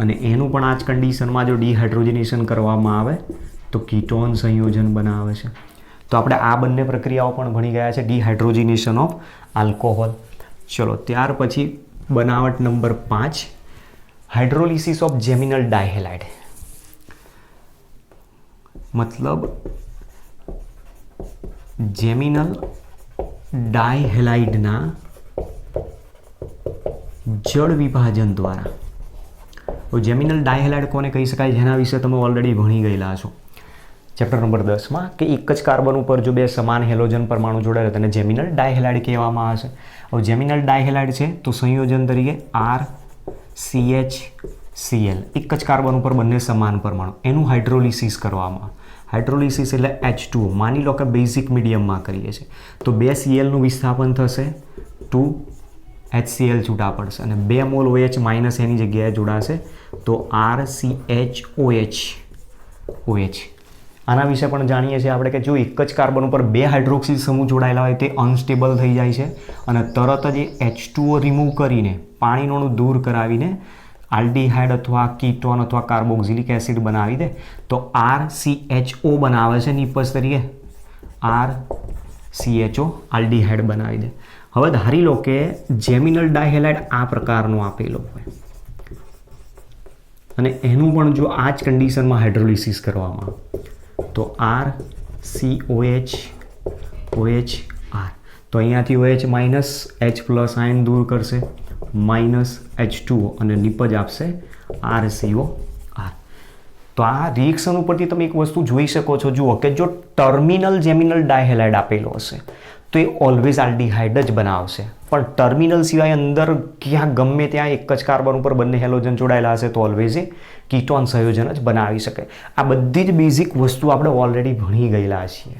અને એનું પણ આ જ કન્ડિશનમાં જો ડિહાઇડ્રોજનેશન કરવામાં આવે તો કીટોન સંયોજન બનાવે છે. તો આપણે આ બંને પ્રક્રિયાઓ પણ ભણી ગયા છે, ડિહાઇડ્રોજનેશન ઓફ આલ્કોહોલ. ચલો ત્યાર પછી બનાવટ number 5, hydrolysis of geminal dihalide. મતલબ જેમિનલ ડાયહેલાઇડના જળ વિભાજન દ્વારા. તો જેમિનલ ડાયહેલાઇડ કોને કહી શકાય, જેના વિશે તમે ઓલરેડી ભણી ગયેલા છો ચેપ્ટર નંબર 10માં, કે એક જ કાર્બન ઉપર જો બે સમાન હેલોજન પરમાણુ જોડાયેલા તેને જેમિનલ ડાયહેલાઇડ કહેવામાં આવે છે. હવે જેમિનલ ડાયહેલાઇડ છે તો સંયોજન તરીકે RCHCl, એક જ કાર્બન ઉપર બંને સમાન પરમાણુ, એનું હાઇડ્રોલિસિસ કરવામાં આવે. હાઇડ્રોલિસિસ એટલે H2O, માની લો કે બેઝિક મીડિયમમાં કરીએ છીએ તો 2 Clનું વિસ્થાપન થશે, 2 HCl છૂટા પડશે અને 2 મોલ OH માઇનસ એની જગ્યાએ જોડાશે તો RCHOH. આના વિશે પણ જાણીએ છીએ આપણે કે જો એક જ કાર્બન ઉપર 2 હાઇડ્રોક્સિલ સમૂહ જોડાયેલા હોય તે અનસ્ટેબલ થઈ જાય છે અને તરત જ H2O રિમૂવ કરીને પાણીનું અણુ દૂર કરાવીને આલ્ડીહાઇડ અથવા કીટોન અથવા કાર્બોક્સિલિક એસિડ બનાવી દે તો RCHO બનાવે છે નિપજ તરીકે, RCHO આલ્ડીહાઇડ બનાવી દે. હવે ધારી લો કે જેમિનલ ડાયહેલાઇડ આ પ્રકારનો આપેલો હોય અને એનું પણ જો આ જ કન્ડિશનમાં હાઇડ્રોલિસિસ કરવામાં આવે તો RCOH OH R, તો અહીંયાથી OH minus H plus ion દૂર કરશે, માઇનસ H2O અને નિપજ આપશે RCO R. તો આ રિએક્શન ઉપરથી તમે એક વસ્તુ જોઈ શકો છો, જુઓ કે જો ટર્મિનલ જેમિનલ ડાયહેલાઇડ આપેલો હશે તો એ ઓલવેઝ આલ્ડીહાઇડ જ બનાવશે, પણ ટર્મિનલ સિવાય અંદર ક્યાં ગમે ત્યાં એક જ કાર્બન ઉપર બંને હેલોજન જોડાયેલા હશે તો ઓલવેઝ એ કીટોન સંયોજન જ બનાવી શકે. આ બધી જ બેઝિક વસ્તુ આપણે ઓલરેડી ભણી ગયેલા છીએ,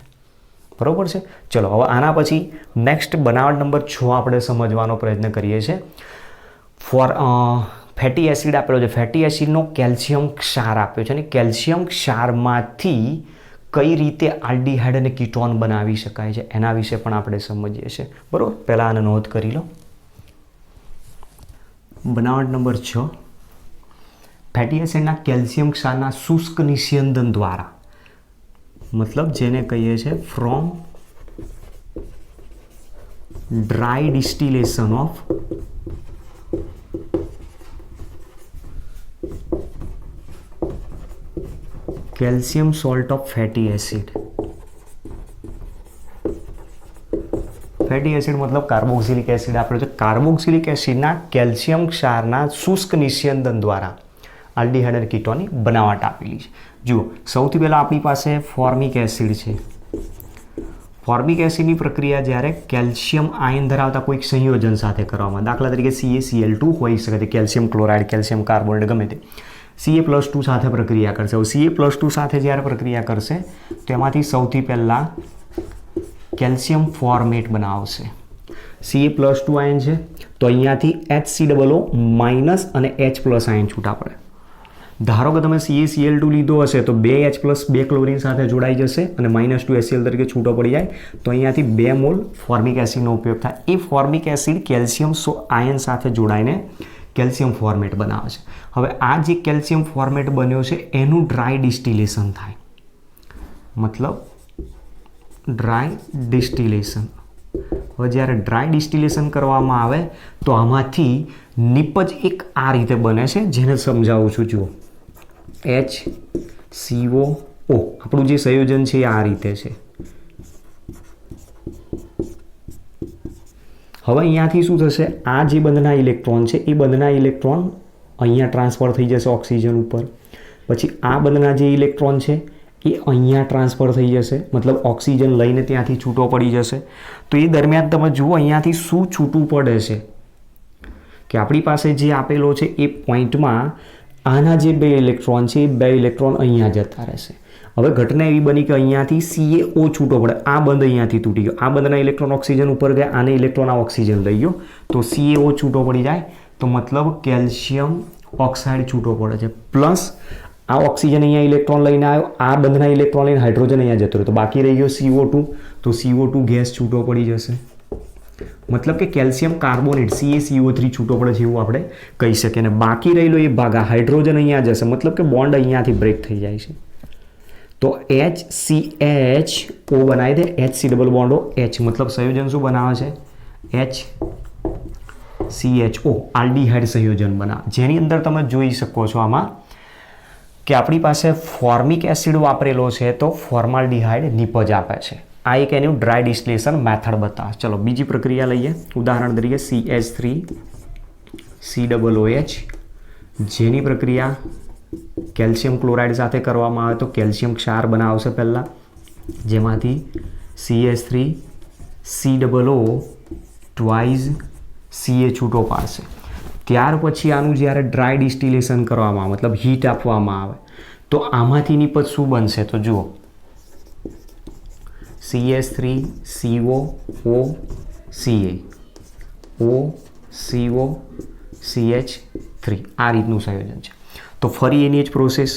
બરાબર છે. ચલો હવે આના પછી નેક્સ્ટ બનાવટ નંબર 6 આપણે સમજવાનો પ્રયત્ન કરીએ છીએ. ફેટી એસિડ આપેલો છે, ફેટી એસિડનો કેલ્શિયમ ક્ષાર આપ્યો છે અને કેલ્શિયમ ક્ષારમાંથી કઈ રીતે આલ્ડીહાઇડ અને કીટોન બનાવી શકાય છે એના વિશે પણ આપણે સમજીએ છીએ, બરાબર. પહેલાં આને નોંધ કરી લો. બનાવટ નંબર 6, ફેટી એસિડના કેલ્શિયમ ક્ષારના શુષ્ક નિસ્યંદન દ્વારા, મતલબ જેને કહીએ છીએ from dry distillation of calcium salt of fatty acid. Fatty acid મતલબ કાર્બોક્સિલિક એસિડ આપેલો છે. કાર્બોક્સિલિક એસિડના કેલ્શિયમ ક્ષારના શુષ્ક નિસ્યંદન દ્વારા આલ્ડીહાઇડ અને કીટોનની બનાવટ આપેલી છે. જુઓ સૌથી પહેલાં આપણી પાસે ફોર્મિક એસિડ છે. ફોર્મિક એસિડની પ્રક્રિયા જ્યારે કેલ્શિયમ આયન ધરાવતા કોઈક સંયોજન સાથે કરવામાં, દાખલા તરીકે CaCl2 હોઈ શકે છે, કેલ્શિયમ ક્લોરાઇડ, કેલ્શિયમ કાર્બોનેટ ગમે તે, Ca+2 સાથે પ્રક્રિયા કરશે. હવે Ca+2 સાથે જ્યારે પ્રક્રિયા કરશે તો એમાંથી સૌથી પહેલાં કેલ્શિયમ ફોર્મેટ બનાવશે. Ca+2 આયન છે તો અહીંયાથી HCOO માઇનસ અને H પ્લસ આયન છૂટા પડે. ધારો કે તમે CaCl2 લીધો હશે તો 2H પ્લસ 2 ક્લોરીન સાથે જોડાઈ જશે અને -2 HCl તરીકે છૂટો પડી જાય તો અહીંયાથી 2 મોલ ફોર્મિક એસિડનો ઉપયોગ થાય. એ ફોર્મિક એસિડ કેલ્શિયમ આયન સાથે જોડાઈને કેલ્શિયમ ફોર્મેટ બનાવે છે. હવે આ જે કેલ્શિયમ ફોર્મેટ બન્યો છે એનું ડ્રાય ડિસ્ટિલેશન થાય, મતલબ ડ્રાય ડિસ્ટિલેશન. હવે જ્યારે ડ્રાય ડિસ્ટિલેશન કરવામાં આવે તો આમાંથી નિપજ એક આ રીતે બને છે, જેને સમજાવું છું. જુઓ HCOO આપણું જે સંયોજન છે એ આ રીતે છે. હવે અહીંયાથી શું થશે, આ જે બંધના ઇલેક્ટ્રોન છે એ બંધના ઇલેક્ટ્રોન અહીંયા ટ્રાન્સફર થઈ જશે ઓક્સિજન ઉપર, પછી આ બંધના જે ઇલેક્ટ્રોન છે એ અહીંયા ટ્રાન્સફર થઈ જશે, મતલબ ઓક્સિજન લઈને ત્યાંથી છૂટો પડી જશે. તો એ દરમિયાન તમે જુઓ અહીંયાથી શું છૂટું પડે છે કે આપણી પાસે જે આપેલો છે એ પોઈન્ટમાં આના જે 2 ઇલેક્ટ્રોન છે એ 2 ઇલેક્ટ્રોન અહીંયા જતા રહેશે હવે ઘટના એવી બની કે અહીંયાથી CaO છૂટો પડે, આ બંધ અહીંયાથી તૂટી ગયો, આ બંધના ઇલેક્ટ્રોન ઓક્સિજન ઉપર ગયા, આને ઇલેક્ટ્રોન આ ઓક્સિજન લઈ ગયો, તો CaO છૂટો પડી જાય, તો મતલબ કેલ્શિયમ ઓક્સાઇડ છૂટો પડે છે. પ્લસ આ ઓક્સિજન અહીંયા ઇલેક્ટ્રોન લઈને આવ્યો, આ બંધના ઇલેક્ટ્રોન લઈને હાઇડ્રોજન અહીંયા જતો રહ્યો, તો બાકી રહી ગયો CO2, તો CO2 ગેસ છૂટો પડી જશે. મતલબ કે કેલ્શિયમ કાર્બોનેટ CaCO3 છૂટો પડે છે એવું આપણે કહી શકીએ. અને બાકી રહેલો એ ભાગ આ હાઇડ્રોજન અહીંયા જશે, મતલબ કે બોન્ડ અહીંયાથી બ્રેક થઈ જાય છે. તો HCHO બનાવી દે, HC ડબલ બોન્ડ H, મતલબ સંયોજન શું બનાવે છે? HCHO આલ્ડીહાઇડ સંયોજન બનાવે, જેની અંદર તમે જોઈ શકો છો આમાં કે આપણી પાસે ફોર્મિક એસિડ વાપરેલો છે તો ફોર્માલ્ડીહાઇડ નિપજ આપે છે. આ એક એનું ડ્રાય ડિસ્ટિલેશન મેથડ બતાવે. ચલો બીજી પ્રક્રિયા લઈએ. ઉદાહરણ તરીકે CH3COOH, જેની પ્રક્રિયા કેલ્શિયમ ક્લોરાઇડ સાથે કરવામાં આવે તો કેલ્શિયમ ક્ષાર બનાવશે પહેલાં, જેમાંથી CH3COO ટ્વાઇસ Ca છૂટો પાડશે. ત્યાર પછી આનું જ્યારે ડ્રાય ડિસ્ટિલેશન કરવામાં આવે, મતલબ હીટ આપવામાં આવે, તો આમાંથી નિપજ શું બનશે? તો જુઓ, CH3COOCA OCOCH3 આ રીતનું સંયોજન છે. તો ફરી એની જ પ્રોસેસ,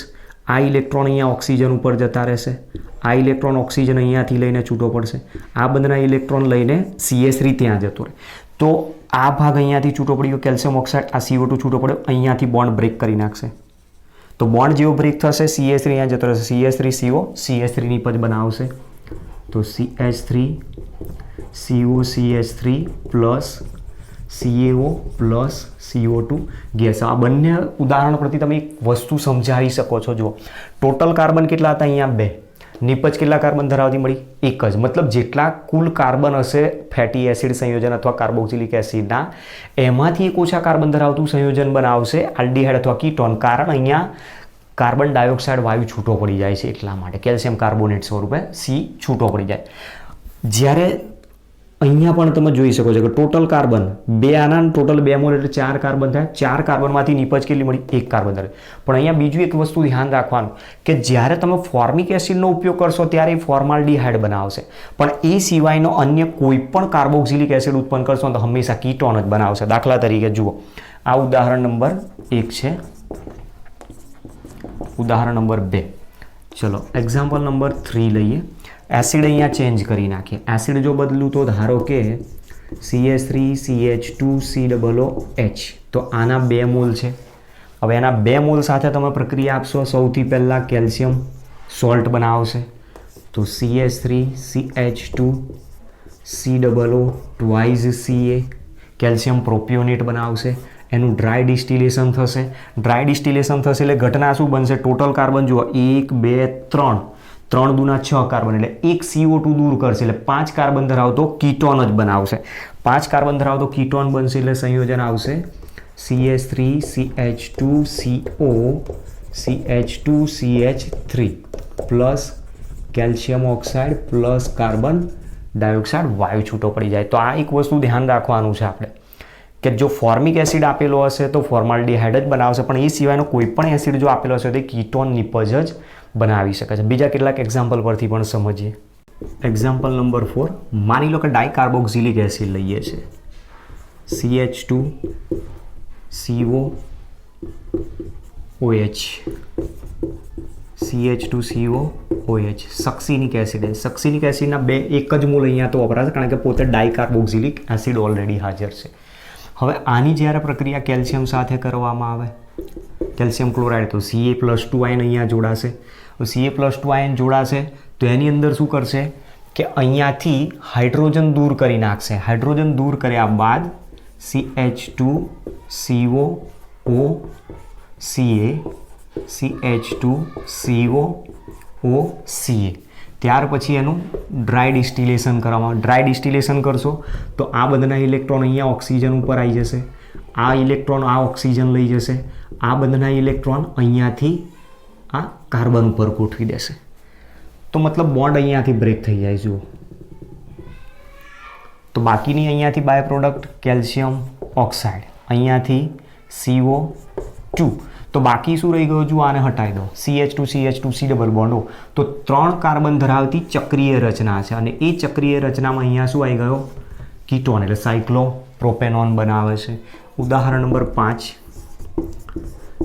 આ ઇલેક્ટ્રોન અહીંયા ઓક્સિજન ઉપર જતા રહેશે, આ ઇલેક્ટ્રોન ઓક્સિજન અહીંયાથી લઈને છૂટો પડશે, આ બંધના ઇલેક્ટ્રોન લઈને CH3 ત્યાં જતો રહે, તો આ ભાગ અહીંયાથી છૂટો પડ્યો કેલ્શિયમ ઓક્સાઇડ, આ CO2 છૂટો પડ્યો, અહીંયાથી બોન્ડ બ્રેક કરી નાખશે. તો બોન્ડ જેવો બ્રેક થશે, CH3 અહીંયા જતો રહેશે, CH3CO CH3 નિપજ બનાવશે, તો CH3COCH3 plus CaO plus CO2 gas. આ બંને ઉદાહરણ પરથી તમે એક વસ્તુ સમજાવી શકો છો. જુઓ, ટોટલ કાર્બન કેટલા હતા? અહીંયા 2. નિપજ કેટલા કાર્બન ધરાવતી મળી? 1 જ. મતલબ જેટલા કુલ કાર્બન હશે ફેટી એસિડ સંયોજન અથવા કાર્બોક્સિલિક એસિડના, એમાંથી એક ઓછા કાર્બન ધરાવતું સંયોજન બનાવશે આલ્ડીહાઇડ અથવા કીટોન, કારણ અહીંયા કાર્બન ડાયોક્સાઇડ વાયુ છૂટો પડી જાય છે, એટલા માટે કેલ્શિયમ કાર્બોનેટ સ્વરૂપે C છૂટો પડી જાય. જ્યારે અહીંયા પણ તમે જોઈ શકો છો કે ટોટલ કાર્બન 2, આના ટોટલ 2 મોલ એટલે 4 કાર્બન થાય, 4 કાર્બનમાંથી નિપજ કેટલી મળી? 1 કાર્બન ધરે. પણ અહીંયા બીજું એક વસ્તુ ધ્યાન રાખવાનું કે જ્યારે તમે ફોર્મિક એસિડનો ઉપયોગ કરશો ત્યારે એ ફોર્માલ્ડીહાઇડ બનાવશે, પણ એ સિવાયનો અન્ય કોઈ પણ કાર્બોક્સિલિક એસિડ ઉત્પન્ન કરશો તો હંમેશા કીટોન જ બનાવશે. દાખલા તરીકે જુઓ, આ ઉદાહરણ નંબર 1 છે, ઉદાહરણ નંબર 2. ચલો એક્ઝામ્પલ નંબર 3 લઈએ. એસિડ અહીંયા ચેન્જ કરી નાખીએ. એસિડ જો બદલું તો ધારો કે CH3CH2COOH, તો આના 2 મોલ છે. હવે એના 2 મોલ સાથે તમે પ્રક્રિયા આપશો. સૌથી પહેલાં કેલ્શિયમ સોલ્ટ બનાવશે, તો CH3CH2COO ટ્વાઇસ Ca કેલ્શિયમ પ્રોપિયોનેટ બનાવશે. એનું ડ્રાય ડિસ્ટિલેશન થશે. ડ્રાય ડિસ્ટિલેશન થશે એટલે ઘટના શું બનશે? ટોટલ કાર્બન જુઓ, 1 2 3, 3 દુના 6 કાર્બન, એટલે 1 CO2 દૂર કરશે એટલે 5 કાર્બન ધરાવતો કીટોન જ બનાવશે. 5 કાર્બન ધરાવતો કીટોન બનશે એટલે સંયોજન આવશે CH3CH2CO CH2CH3 plus calcium oxide plus carbon dioxide વાયુ છૂટો પડી જાય. તો આ એક વસ્તુ ધ્યાન રાખવાનું છે આપણે કે જો ફોર્મિક એસિડ આપેલો હશે તો ફોર્માલ્ડીહાઇડ જ બનાવશે, પણ એ સિવાયનો કોઈ પણ એસિડ જો આપેલો હશે તો કીટોન નિપજ જ બનાવી શકે છે. બીજા કેટલાક એક્ઝામ્પલ પરથી પણ સમજીએ. એક્ઝામ્પલ નંબર 4, માની લો કે ડાયકાર્બોક્સિલિક એસિડ લઈએ છીએ, CH2COOH CH2COOH સક્સિનિક એસિડ. સક્સિનિક એસિડના 1 જ મોલ અહીંયા તો વપરાશે કારણ કે પોતે ડાયકાર્બોક્સિલિક એસિડ ઓલરેડી હાજર છે. હવે આની જ્યારે પ્રક્રિયા કેલ્શિયમ સાથે કરવામાં આવે, કેલ્શિયમ ક્લોરાઇડ, તો Ca+2 આયન અહીંયા જોડાશે. Ca+2 આયન જોડાશે તો એની અંદર શું કરશે કે અહીંયાથી હાઇડ્રોજન દૂર કરી નાખશે. હાઇડ્રોજન દૂર કર્યા બાદ CH2COOCA ત્યાર પછી એનું ડ્રાય ડિસ્ટિલેશન કરવામાં. ડ્રાય ડિસ્ટિલેશન કરશો તો આ બધાના ઇલેક્ટ્રોન અહીંયા ઓક્સિજન ઉપર આવી જશે, આ ઇલેક્ટ્રોન આ ઓક્સિજન લઈ જશે, આ બધાના ઇલેક્ટ્રોન અહીંયાથી આ કાર્બન ઉપર ગોઠવી દેશે. તો મતલબ બોન્ડ અહીંયાથી બ્રેક થઈ જાય. જુઓ, તો બાકીની અહીંયાથી બાય પ્રોડક્ટ કેલ્શિયમ ઓક્સાઇડ, અહીંયાથી CO2. તો બાકી શું રહી ગયું? જુઓ, આને હટાવી દો, CH2 C double bond O. તો 3 કાર્બન ધરાવતી ચક્રીય રચના છે અને એ ચક્રીય રચનામાં અહીંયા શું આવી ગયો? કીટોન, એટલે સાયક્લોપ્રોપેનોન બનાવે છે. ઉદાહરણ number 5,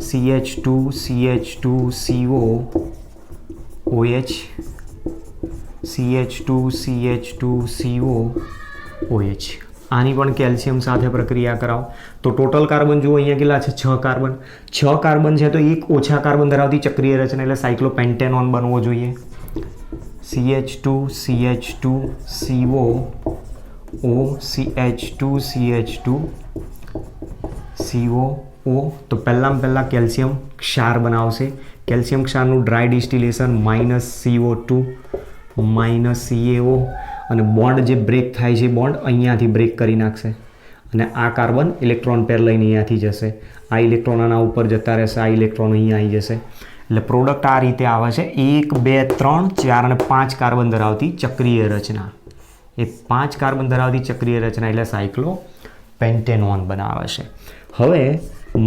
CH2CH2CO OH, CH2CH2CO OH. આની પણ કેલ્શિયમ સાથે પ્રક્રિયા કરાવો તો ટોટલ કાર્બન જુઓ અહીંયા કેટલા છે? 6 કાર્બન. 6 કાર્બન છે તો એક ઓછા કાર્બન ધરાવતી ચક્રીય રચના એટલે સાયક્લોપેન્ટેનોન બનવો જોઈએ. CH2CH2CO O, CH2CH2CO O. તો પહેલાં કેલ્શિયમ ક્ષાર બનાવશે. કેલ્શિયમ ક્ષારનું ડ્રાય ડિસ્ટિલેશન -CO2 -CaO, અને બોન્ડ જે બ્રેક થાય છે બોન્ડ અહીંયાથી બ્રેક કરી નાખશે અને આ કાર્બન ઇલેક્ટ્રોન પેર લઈને અહીંયાથી જશે. આ ઇલેક્ટ્રોન આના ઉપર જતા રહેશે, આ ઇલેક્ટ્રોન અહીંયા આવી જશે. એટલે પ્રોડક્ટ આ રીતે આવે છે. 1 2 3 4 અને 5 કાર્બન ધરાવતી ચક્રીય રચના. એ 5 કાર્બન ધરાવતી ચક્રીય રચના એટલે સાયક્લોપેન્ટેનોન બનાવે છે. હવે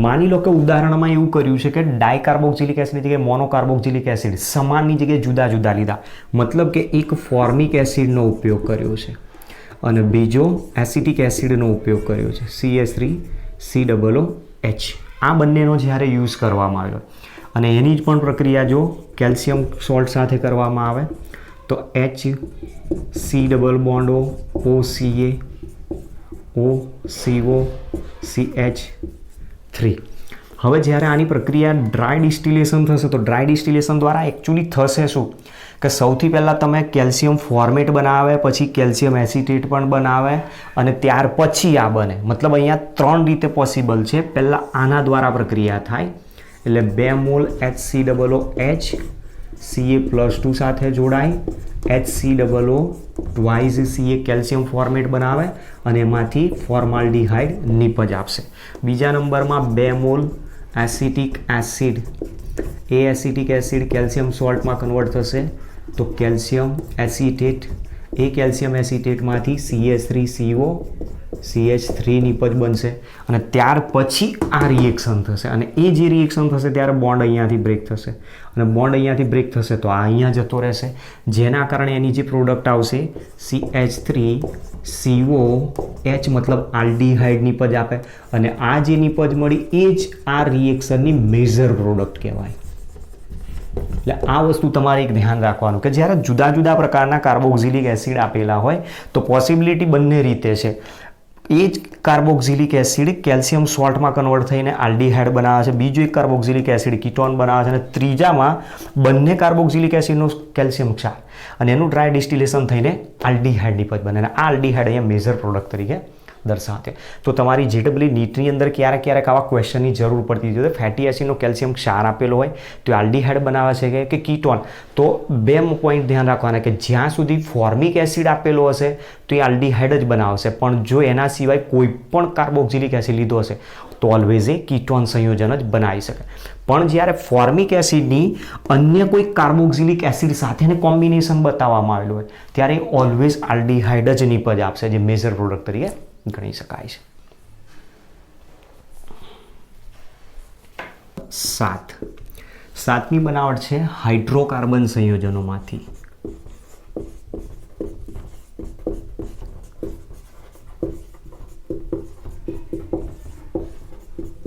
માની લો કે ઉદાહરણમાં એવું કર્યું છે કે ડાયકાર્બોક્સિલિક એસિડની જગ્યાએ મોનોકાર્બોક્સિલિક એસિડ, સમાનની જગ્યાએ જુદા જુદા લીધા. મતલબ કે એક ફોર્મિક એસિડનો ઉપયોગ કર્યો છે અને બીજો એસિટિક એસિડનો ઉપયોગ કર્યો છે, CH3COOH. આ બંનેનો જ્યારે યુઝ કરવામાં આવ્યો અને એની જ પણ પ્રક્રિયા જો કેલ્શિયમ સોલ્ટ સાથે કરવામાં આવે તો HC double bond O, OCA OCO CH3. હવે જ્યારે આની પ્રક્રિયા ડ્રાય ડિસ્ટિલેશન થશે તો ડ્રાય ડિસ્ટિલેશન દ્વારા એકચ્યુઅલી થશે શું કે સૌથી પહેલાં તમે કેલ્શિયમ ફોર્મેટ બનાવે, પછી કેલ્શિયમ એસિટેટ પણ બનાવે અને ત્યાર પછી આ બને. મતલબ અહીંયા 3 રીતે પોસિબલ છે. પહેલાં આના દ્વારા પ્રક્રિયા થાય એટલે 2 મોલ HCOOH Ca+2 સાથે જોડાય, HCOO twice Ca calcium format બનાવે અને એમાંથી ફોર્માલ્ડિહાઇડ નિપજ આપશે. બીજા નંબરમાં 2 મોલ એસિટિક એસિડ, એ એસિટિક એસિડ કેલ્શિયમ સોલ્ટમાં કન્વર્ટ થશે તો કેલ્શિયમ એસિટેટ, એ કેલ્શિયમ એસિટેટમાંથી CH3CO CH3 નિપજ બનશે અને ત્યાર પછી આ રિએક્શન થશે અને એ જે રિએક્શન થશે ત્યારે બોન્ડ અહીંયાથી બ્રેક થશે અને બોન્ડ અહીંયાથી બ્રેક થશે તો આ અહીંયા જતો રહેશે, જેના કારણે એની જે પ્રોડક્ટ આવશે CH3COH મતલબ આલ્ડીહાઇડ નિપજ આપે અને આ જે નિપજ મળી એ જ આ રિએક્શનની મેજર પ્રોડક્ટ કહેવાય. એટલે આ વસ્તુ તમારે એક ધ્યાન રાખવાનું કે જ્યારે જુદા જુદા પ્રકારના કાર્બોક્સિલિક એસિડ આપેલા હોય તો પોસિબિલિટી બંને રીતે છે. એ જ કાર્બોક્સિલિક એસિડ કેલ્શિયમ સોલ્ટમાં કન્વર્ટ થઈને આલ્ડીહાઇડ બનાવે છે, બીજો એક કાર્બોક્સિલિક એસિડ કીટોન બનાવે છે અને ત્રીજામાં બંને કાર્બોક્સિલિક એસિડનો કેલ્શિયમ ક્ષાર અને એનું ડ્રાય ડિસ્ટિલેશન થઈને આલ્ડીહાઇડ નિપજ બને અને આ આલ્ડીહાઇડ અહીંયા મેજર પ્રોડક્ટ તરીકે દર્શાવશે. તો તમારી JEE નીટની અંદર ક્યારેક આવા ક્વેશ્ચનની જરૂર પડતી હોય. ફેટી એસિડનો કેલ્શિયમ ક્ષાર આપેલો હોય તો આલ્ડીહાઇડ બનાવે છે કે કીટોન, તો 2 પોઈન્ટ ધ્યાન રાખવાના કે જ્યાં સુધી ફોર્મિક એસિડ આપેલો હશે તો એ આલ્ડીહાઇડ જ બનાવશે, પણ જો એના સિવાય કોઈ પણ કાર્બોક્સિલિક એસિડ લીધો હશે તો ઓલવેઝ એ કીટોન સંયોજન જ બનાવી શકે. પણ જ્યારે ફોર્મિક એસિડની અન્ય કોઈ કાર્બોક્સિલિક એસિડ સાથેને કોમ્બિનેશન બતાવવામાં આવેલું હોય ત્યારે ઓલવેઝ આલ્ડીહાઇડ જ નિપજ આપશે, જે મેજર પ્રોડક્ટ તરીકે ગણી શકાય છે. 7ની બનાવટ છે હાઇડ્રોકાર્બન સંયોજનોમાંથી.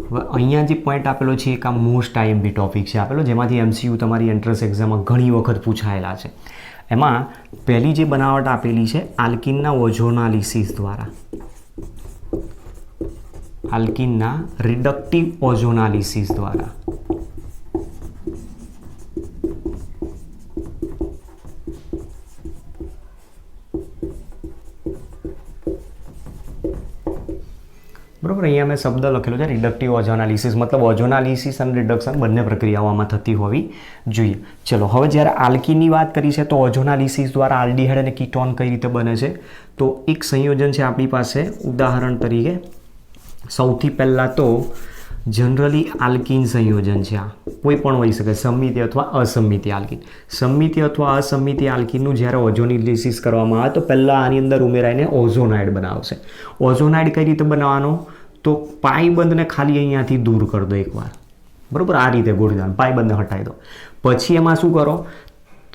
હવે અહીંયા જે પોઈન્ટ આપેલો છે એક આ મોસ્ટ IMP ટોપિક છે આપેલો, જેમાંથી MCU તમારી એન્ટ્રન્સ એક્ઝામમાં ઘણી વખત પૂછાયેલા છે. એમાં પહેલી જે બનાવટ આપેલી છે આલ્કિનના ઓઝોનાલિસિસ દ્વારા, આલ્કિનના રિડક્ટિવ ઓઝોનાલિસિસ દ્વારા. બરાબર, અહીંયા મેં શબ્દ લખેલો છે રિડક્ટિવ ઓઝોનાલિસિસ, મતલબ ઓઝોનાલિસિસ અને રિડક્શન બંને પ્રક્રિયાઓમાં થતી હોવી જોઈએ. ચલો, હવે જ્યારે આલ્કિનની વાત કરી છે તો ઓઝોનાલિસિસ દ્વારા આલ્ડીહાઇડ અને કીટોન કઈ રીતે બને છે તો એક સંયોજન છે આપણી પાસે. ઉદાહરણ તરીકે સૌથી પહેલાં તો જનરલી આલ્કિન સંયોજન છે, આ કોઈ પણ હોઈ શકે, સંમિતિ અથવા અસંમિતિ આલ્કિન. સંમિતિ અથવા અસંમિતિ આલ્કિનનું જ્યારે ઓઝોનાલિસિસ કરવામાં આવે તો પહેલાં આની અંદર ઉમેરાઈને ઓઝોનાઇડ બનાવશે. ઓઝોનાઇડ કઈ રીતે બનાવવાનો તો પાઈ બંધને ખાલી અહીંયાથી દૂર કરી દો એકવાર, બરાબર, આ રીતે ગોઠવી દેવાનું, પાયબંધને હટાવી દો. પછી એમાં શું કરો,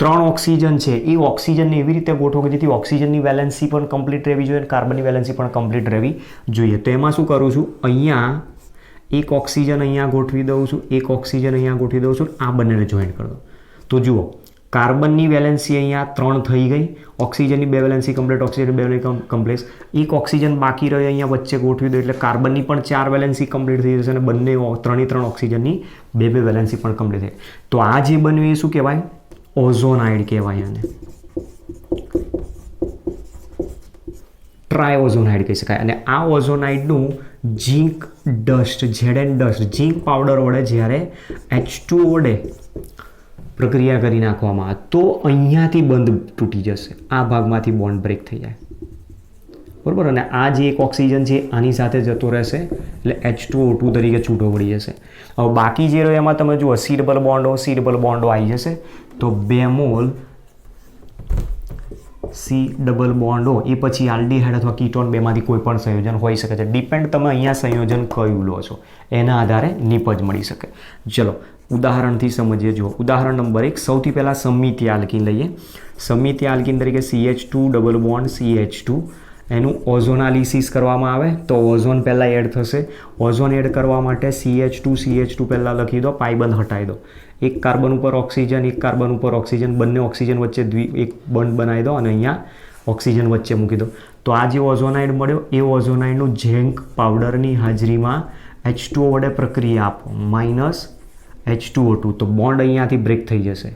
3 ઓક્સિજન છે એ ઓક્સિજનને એવી રીતે ગોઠવો કે જેથી ઓક્સિજનની વેલેન્સી પણ કમ્પ્લીટ રહેવી જોઈએ, કાર્બનની વેલેન્સી પણ કમ્પ્લીટ રહેવી જોઈએ. તો એમાં શું કરું છું, અહીંયા એક ઓક્સિજન અહીંયા ગોઠવી દઉં છું, એક ઓક્સિજન અહીંયા ગોઠવી દઉં છું, આ બંનેને જોઈન્ટ કરી દો. તો જુઓ, કાર્બનની વેલેન્સી અહીંયા 3 થઈ ગઈ, ઓક્સિજનની 2 વેલેન્સી કમ્પ્લીટ, ઓક્સિજનની 2 વેલેન્સી કમ્પ્લીટ, એક ઓક્સિજન બાકી રહ્યો અહીંયા વચ્ચે ગોઠવી દો એટલે કાર્બનની પણ 4 વેલેન્સી કમ્પ્લીટ થઈ જશે અને બંને 3 ઓક્સિજનની 2 વેલેન્સી પણ કમ્પ્લીટ થઈ. તો આ જે બન્યું એ શું કહેવાય, ઓઝોનાઇડ કહેવાય. આને ટ્રાયઓઝોનાઇડ કહી શકાય. અને આ ઓઝોનાઇડનું ઝીંક ડસ્ટ, ઝેડએન ડસ્ટ, ઝીંક પાવડર વડે જ્યારે H2O વડે પ્રક્રિયા કરી નાખવામાં આવે તો અહીંયાથી બંધ તૂટી જશે, આ ભાગમાંથી બોન્ડ બ્રેક થઈ જાય, બરાબર. અને આ જે એક ઓક્સિજન છે આની સાથે જતો રહેશે એટલે H2O2 તરીકે છૂટો પડી જશે. હવે બાકી જે રહ્યો એમાં તમે જુઓ C ડબલ બોન્ડો આવી જશે. તો 2 મોલ C ડબલ બોન્ડો એ પછી આલ્ડીહાઇડ અથવા કીટોન બેમાંથી કોઈ પણ સંયોજન હોઈ શકે છે. ડિપેન્ડ તમે અહીંયા સંયોજન કયું લો છો એના આધારે નિપજ મળી શકે. ચલો ઉદાહરણથી સમજીએ. જુઓ ઉદાહરણ નંબર 1, સૌથી પહેલાં સમમિતીય આલ્કીન લઈએ. સમમિતીય આલ્કીન તરીકે CH2 ડબલ બોન્ડ CH2, એનું ઓઝોનાલિસિસ કરવામાં આવે તો ઓઝોન પહેલાં એડ થશે. ઓઝોન એડ કરવા માટે CH2 પહેલાં લખી દો, પાયબંધ હટાવી દો. એક કાર્બન ઉપર ઓક્સિજન, એક કાર્બન ઉપર ઓક્સિજન, બંને ઓક્સિજન વચ્ચે એક બંધ બનાવી દો અને અહીંયા ઓક્સિજન વચ્ચે મૂકી દો. તો આ જે ઓઝોનાઇડ મળ્યો એ ઓઝોનાઇડનું ઝીંક પાવડરની હાજરીમાં H2O વડે પ્રક્રિયા આપો, માઇનસ H2O2, તો બોન્ડ અહીંયાથી બ્રેક થઈ જશે,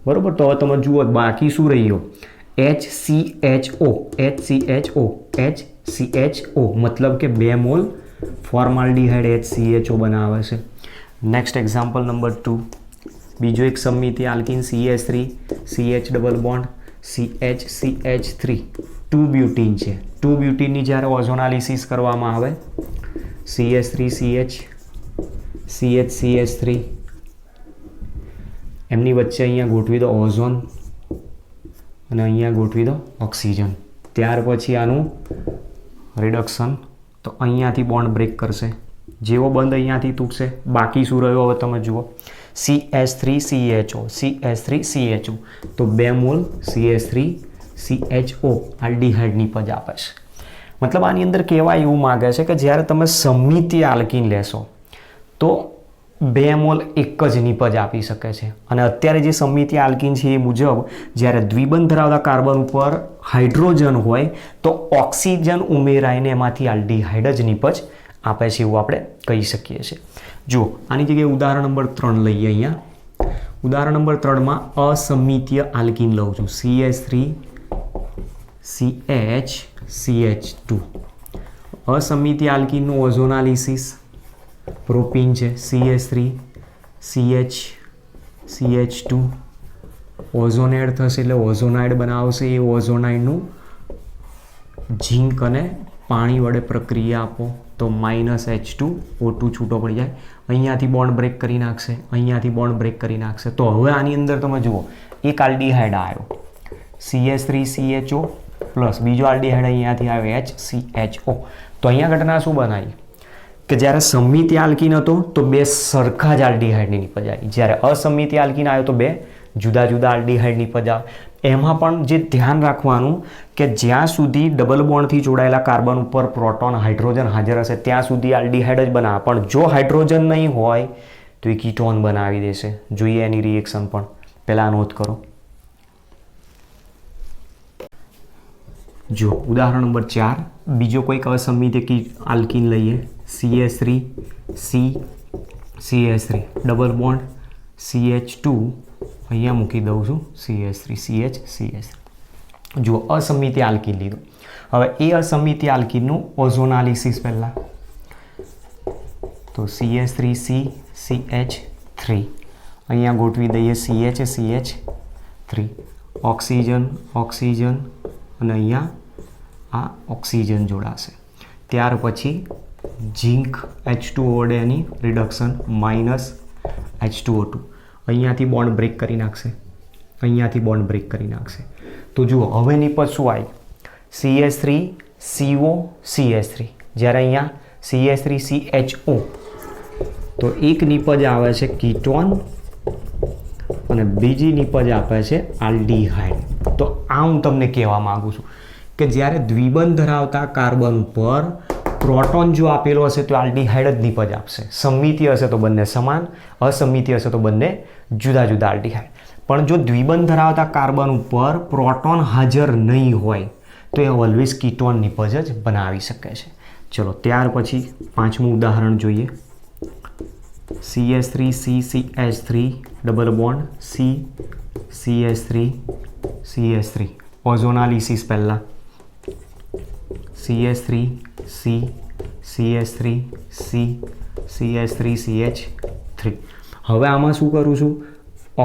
બરાબર. તો હવે તમે જુઓ બાકી શું રહ્યો, HCHO, મતલબ કે 2 મોલ ફોર્માલ્ડીહાઇડ HCHO બનાવે છે. નેક્સ્ટ એક્ઝામ્પલ નંબર 2, બીજો એક સમમિતીય alkene CH3 CH double bond CH3, 2 butene છે. 2 બ્યુટીનની જ્યારે ઓઝોનાલિસિસ કરવામાં આવે CH3 CH3, એમની વચ્ચે અહીંયા ગોઠવી દો ઓઝોન અને અહીંયા ગોઠવી દો ઓક્સિજન. ત્યાર પછી આનું રિડક્શન, તો અહીંયાથી બોન્ડ બ્રેક કરશે. જેવો બંધ અહીંયાથી તૂટશે, બાકી શું રહ્યો હવે તમે જુઓ, CH3CHO, તો 2 મોલ CH3CHO આલ્ડીહાઇડની પજ આપે છે. મતલબ આની અંદર કહેવા એવું માગે છે કે જ્યારે તમે સમમિતીય આલ્કીન લેશો તો 2 મોલ એક જ નિપજ આપી શકે છે. અને અત્યારે જે સમમિતીય આલ્કીન છે એ મુજબ જ્યારે દ્વિબંધ ધરાવતા કાર્બન ઉપર હાઇડ્રોજન હોય તો ઓક્સિજન ઉમેરાઈને એમાંથી આલ્ડીહાઇડ જ નિપજ આપે છે એવું આપણે કહી શકીએ છીએ. જુઓ આની જગ્યાએ ઉદાહરણ નંબર 3 લઈએ. અહીંયા ઉદાહરણ નંબર 3માં અસમિતીય આલ્કીન લઉં છું, CH3CH2. અસમિતીય આલ્કીનનું ઓઝોનાલિસિસ, પ્રોપીન છે CH3CH2, ઓઝોન એડ થશે એટલે ઓઝોનાઇડ બનાવશે. એ ઓઝોનાઇડનું ઝીંક અને પાણી વડે પ્રક્રિયા આપો તો માઇનસ H2O2 છૂટો પડી જાય. અહીંયાથી બોન્ડ બ્રેક કરી નાખશે, અહીંયાથી બોન્ડ બ્રેક કરી નાખશે. તો હવે આની અંદર તમે જુઓ એક આલ્ડીહાઇડ આવ્યો CH3CHO પ્લસ બીજો આલ્ડીહાઇડ અહીંયાથી આવ્યો HCHO. તો અહીંયા ઘટના શું બનાવી કે જ્યારે સમમિતીય આલ્કીન હતો તો 2 સરખા જ આલ્ડીહાઇડની નિપજ આવી, જ્યારે અસમિતીય આલ્કીન આવ્યો તો 2 જુદા જુદા આલ્ડીહાઇડ નિપજ આવે. એમાં પણ જે ધ્યાન રાખવાનું કે જ્યાં સુધી ડબલ બોન્ડથી જોડાયેલા કાર્બન ઉપર પ્રોટોન હાઇડ્રોજન હાજર હશે ત્યાં સુધી આલ્ડીહાઇડ જ બનાવે, પણ જો હાઇડ્રોજન નહીં હોય તો એ કીટોન બનાવી દેશે. જોઈએ એની રિએક્શન પણ, પહેલાં નોંધ કરો. જો ઉદાહરણ નંબર 4, બીજો કોઈક અસમિતીય આલ્કીન લઈએ, CH3 ડબલ બોન્ડ CH2, અહીંયા મૂકી દઉં છું CH3. જુઓ અસમિતીય આલ્કીન લીધું. હવે એ અસમિતીય આલ્કીનનું ઓઝોનાલિસિસ પહેલાં, તો CH3CH3 અહીંયા ગોઠવી દઈએ CH3, ઓક્સિજન અને અહીંયા આ ઓક્સિજન જોડાશે. ત્યાર પછી ઝીંક H2O વડે એની રિડક્શન, માઇનસ H2O2, અહીંયાથી બોન્ડ બ્રેક કરી નાખશે, અહીંયાથી બોન્ડ બ્રેક કરી નાખશે. તો જુઓ હવે નિપજ શું આવી, CH3CO CH3, જ્યારે અહીંયા CH3CHO તો એક નિપજ આવે છે કીટોન અને બીજી નિપજ આપે છે આલ્ડીહાઇડ. તો આ હું તમને કહેવા માંગુ છું કે જ્યારે દ્વિબંધ ધરાવતા કાર્બન ઉપર પ્રોટોન જો આપેલો હશે તો આલ્ડીહાઇડ જ નિપજ આપશે. સમમિતિ હશે તો બંને સમાન, અસમિતિ હશે તો બંને જુદા જુદા આલ્ડીહાઇડ. પણ જો દ્વિબંધ ધરાવતા કાર્બન ઉપર પ્રોટોન હાજર નહીં હોય તો એ ઓલવેઝ કીટોન નિપજ જ બનાવી શકે છે. ચલો ત્યાર પછી પાંચમું ઉદાહરણ જોઈએ. CH3 CCH3 double bond CCH3 CH3 ઓઝોનાલિસિસ પહેલા CH3 C CH3 C CH3 CH3. હવે આમાં શું કરું છું,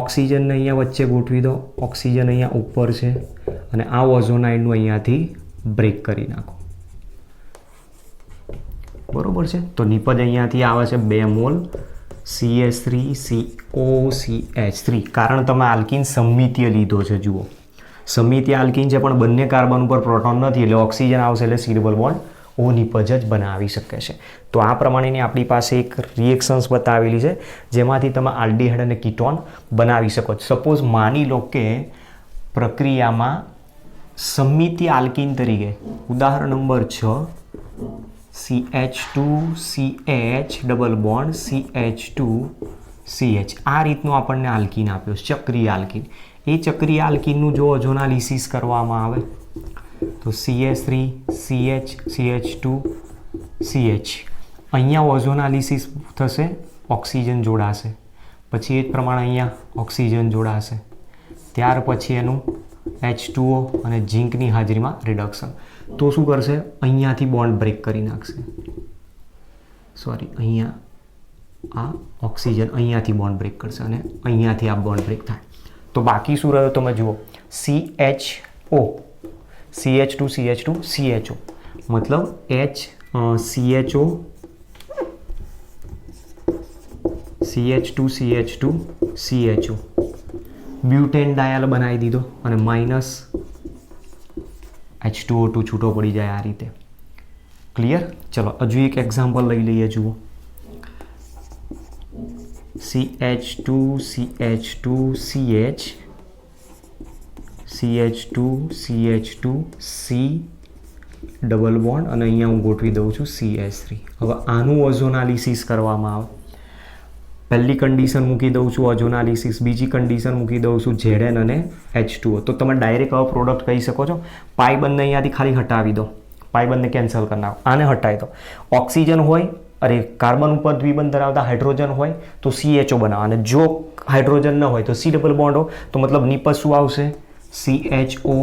ઓક્સિજનને અહીંયા વચ્ચે ગોઠવી દો. ઓક્સિજન અહીંયા ઉપર છે અને આ ઓઝોનાઇડનું અહીંયાથી બ્રેક કરી નાખો. બરોબર છે. તો નિપજ અહીંયાથી આવે છે 2 મોલ CH3COCH3. કારણ તમે આલ્કીન સમમિતીય લીધો છે. જુઓ સમમિતીય આલ્કીન છે પણ બંને કાર્બન ઉપર પ્રોટોન નથી એટલે ઓક્સિજન આવશે એટલે C ડબલ બોન્ડ O નિપજ જ બનાવી શકે છે. તો આ પ્રમાણેની આપણી પાસે એક રિએક્શન્સ બતાવેલી છે જેમાંથી તમે આલ્ડીહાઇડ અને કીટોન બનાવી શકો છો. સપોઝ માની લો કે પ્રક્રિયામાં સમમિતીય આલ્કીન તરીકે ઉદાહરણ number 6 CH2CH double bond CH2CH આ રીતનું આપણને આલ્કીન આપ્યું છે, ચક્રીય આલ્કીન. એ ચક્રીય આલ્કીનનું જો ઓઝોનાલિસિસ કરવામાં આવે તો CH3 CH CH2 CH અહીંયા ઓઝોનાલિસિસ થશે, ઓક્સિજન જોડાશે, પછી એ જ પ્રમાણે અહીંયા ઓક્સિજન જોડાશે, ત્યાર પછી એનું H2O અને ઝીંકની હાજરીમાં રિડક્શન. તો શું કરશે, અહીંયાથી બોન્ડ બ્રેક કરી નાખશે. સોરી, અહીંયા આ ઓક્સિજન અહીંયાથી બોન્ડ બ્રેક કરશે અને અહીંયાથી આ બોન્ડ બ્રેક થાય. તો બાકી શું રહ્યો તમે જુઓ, CHO CH2 CH2 CHO મતલબ CHO CH2 CH2 CHO butane dial બનાવી દીધો અને માઇનસ H2O2 છૂટો પડી જાય આ રીતે. ક્લિયર? ચલો હજુ એક એક્ઝામ્પલ લઈ લઈએ. જુઓ CH2 CH2 CH CH2 CH2 C double bond અને અહીંયા હું ગોઠવી દઉં છું CH3. હવે આનું ઓઝોનાલિસિસ કરવામાં આવે. પહેલી કન્ડિશન મૂકી દઉં છું ઓઝોનાલિસિસ, બીજી કન્ડિશન મૂકી દઉં છું Zn અને H2O. તો તમે ડાયરેક્ટ હવે પ્રોડક્ટ કહી શકો છો. પાઈ બંને અહીંયાથી ખાલી હટાવી દો, પાઈ બંને કેન્સલ કરી નાખો, આને હટાવી દો. ઓક્સિજન હોય અરે કાર્બન ઉપર દ્વિબંધ ધરાવતા હાઇડ્રોજન હોય તો CHO બનાવો અને જો હાઇડ્રોજન ન હોય તો C ડબલ બોન્ડ હો તો મતલબ નિપજ શું આવશે, CHO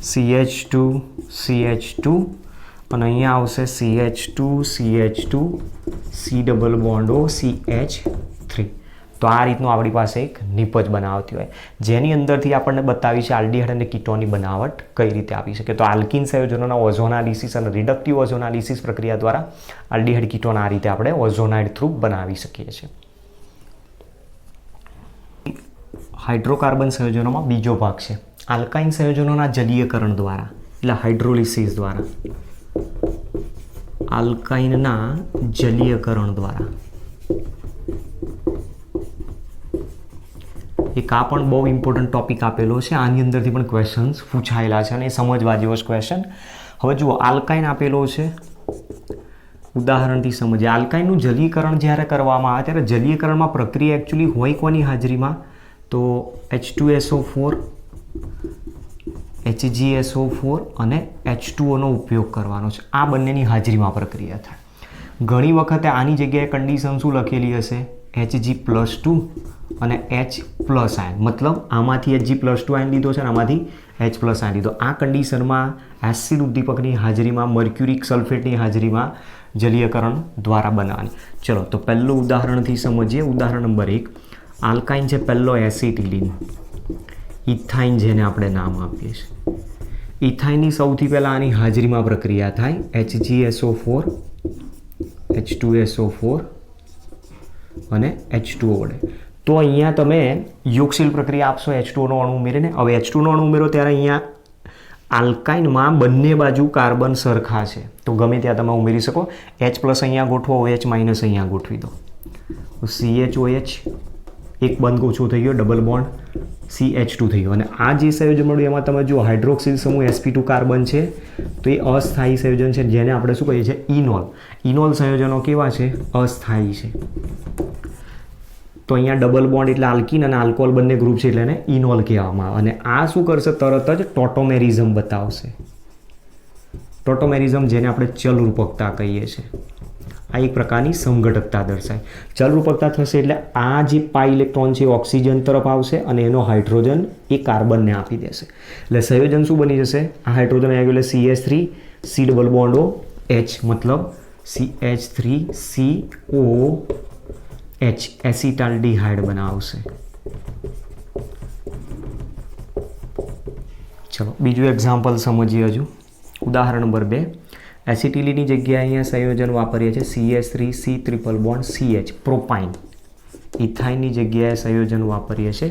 CH2 CH2 અને અહીંયા આવશે CH2 CH2 C double bond O CH3. તો આ રીતનું આપણી પાસે એક નિપજ બનાવતી હોય જેની અંદરથી આપણને બતાવી છે આલ્ડીહાઇડ અને કીટોનની બનાવટ કઈ રીતે આપી શકે. તો આલ્કીન સંયોજનોના ઓઝોનાલિસિસ અને રિડક્ટિવ ઓઝોનાલિસિસ પ્રક્રિયા દ્વારા આલ્ડીહાઇડ કીટોન આ રીતે આપણે ઓઝોનાઇડ થ્રુ બનાવી શકીએ છીએ. હાઇડ્રોકાર્બન સંયોજનોમાં બીજો ભાગ છે આલ્કાઇન સંયોજનોના જલીયકરણ દ્વારા એટલે હાઇડ્રોલિસિસ દ્વારા. આલ્કાઇનના જલીયકરણ દ્વારા એક આ પણ બહુ ઇમ્પોર્ટન્ટ ટોપિક આપેલો છે. આની અંદરથી પણ ક્વેશ્ચન્સ પૂછાયેલા છે અને એ સમજવા જેવો ક્વેશ્ચન. હવે જુઓ આલ્કાઇન આપેલો છે, ઉદાહરણથી સમજીએ. આલ્કાઇનનું જલીયકરણ જ્યારે કરવામાં આવે ત્યારે જલીયકરણમાં પ્રક્રિયા એકચ્યુઅલી હોય કોની હાજરીમાં, તો H2SO4 HgSO4 અને H2O નો ઉપયોગ કરવાનો છે. આ બંનેની હાજરીમાં પ્રક્રિયા થાય. ઘણી વખતે આની જગ્યાએ કન્ડિશન શું લખેલી હશે, Hg+2 અને H+ આયન, મતલબ આમાંથી Hg+2 આયન લીધો છે અને આમાંથી H+ આયન લીધો. આ કન્ડિશનમાં એસિડ ઉદ્દીપકની હાજરીમાં મર્ક્યુરિક સલ્ફેટની હાજરીમાં જલીયકરણ દ્વારા બનાવવાની. ચલો તો પહેલું ઉદાહરણથી સમજીએ. ઉદાહરણ નંબર 1 આલ્કાઇન છે પહેલો એસિટિલિન, ઇથાઇન જેને આપણે નામ આપીએ છીએ. ઇથાઇનની સૌથી પહેલાં આની હાજરીમાં પ્રક્રિયા થાય HgSO4 H2SO4 અને H2O વડે. તો અહીંયા તમે યોગશીલ પ્રક્રિયા આપશો H2O નો અણુ ઉમેરીને. હવે H2 નો અણુ ઉમેરો ત્યારે અહીંયા આલ્કાઇનમાં બંને બાજુ કાર્બન સરખા છે તો ગમે ત્યાં તમે ઉમેરી શકો. H પ્લસ અહીંયા ગોઠવો, OH માઇનસ અહીંયા ગોઠવી દો. CHOH એક બંધ ઓછો થઈ ગયો, ડબલ બોન્ડ CH2 થઈ ગયો. અને આ જે સંયોજન મળ્યું એમાં તમે જો હાઇડ્રોક્સિલ સમૂહ sp2 કાર્બન છે તો એ અસ્થાયી સંયોજન છે જેને આપણે શું કહીએ છીએ? ઇનોલ. ઇનોલ સંયોજનો કેવા છે? અસ્થાયી છે. તો અહીંયા ડબલ બોન્ડ એટલે આલ્કીન અને આલ્કોહોલ બંને ગ્રુપ છે એટલે એને ઇનોલ કહેવામાં આવે. અને આ શું કરશે? તરત જ ટોટોમેરિઝમ બતાવશે. ટોટોમેરિઝમ જેને આપણે ચલરૂપકતા કહીએ છીએ. આ એક પ્રકારની સમઘટકતા દર્શાય. ચલરૂપકતા થશે એટલે આ જે પાઈ ઇલેક્ટ્રોન છે ઓક્સિજન તરફ આવશે અને એનો હાઇડ્રોજન એ કાર્બનને આપી દેશે. એટલે સંયોજન શું બની જશે? આ હાઇડ્રોજન આવી ગયું એટલે CH3 C double bond O H મતલબ CH3COH એસિટાલ્ડીહાઇડ બનાવશે. ચલો બીજું એક્ઝામ્પલ સમજીએ હજુ. ઉદાહરણ નંબર 2. એસિટિલિનની જગ્યાએ અહીંયા સંયોજન વાપરીએ છીએ CH3 C triple bond CH propyne. ઇથાઇનની જગ્યાએ સંયોજન વાપરીએ છીએ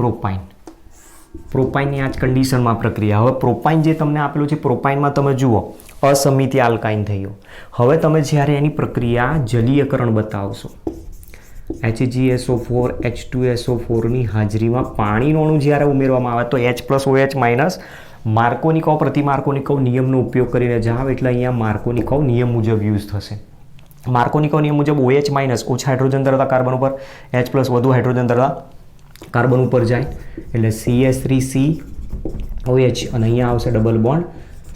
પ્રોપાઇન. પ્રોપાઇનની આ જ કન્ડિશનમાં પ્રક્રિયા. હવે પ્રોપાઇન જે તમને આપેલું છે પ્રોપાઇનમાં તમે જુઓ અસમિતિ આલ્કાઇન થઈ ગયો. હવે તમે જ્યારે એની પ્રક્રિયા જલીયકરણ બતાવશો HgSO4 H2SO4 ની હાજરીમાં પાણીનું અણુ જ્યારે ઉમેરવામાં આવે તો H પ્લસ OH માઇનસ માર્કોનિકોવ પ્રતિમાર્કોનિકોવ નિયમનો ઉપયોગ કરીને જાવ એટલે અહીંયા માર્કોનિકોવ નિયમ મુજબ યુઝ થશે. માર્કોનિકોવ નિયમ મુજબ OH માઇનસ ઓછા હાઇડ્રોજન ધરાવતા કાર્બન ઉપર H પ્લસ વધુ હાઇડ્રોજન ધરાવતા કાર્બન ઉપર જાય એટલે CH3COH અને અહીંયા આવશે ડબલ બોન્ડ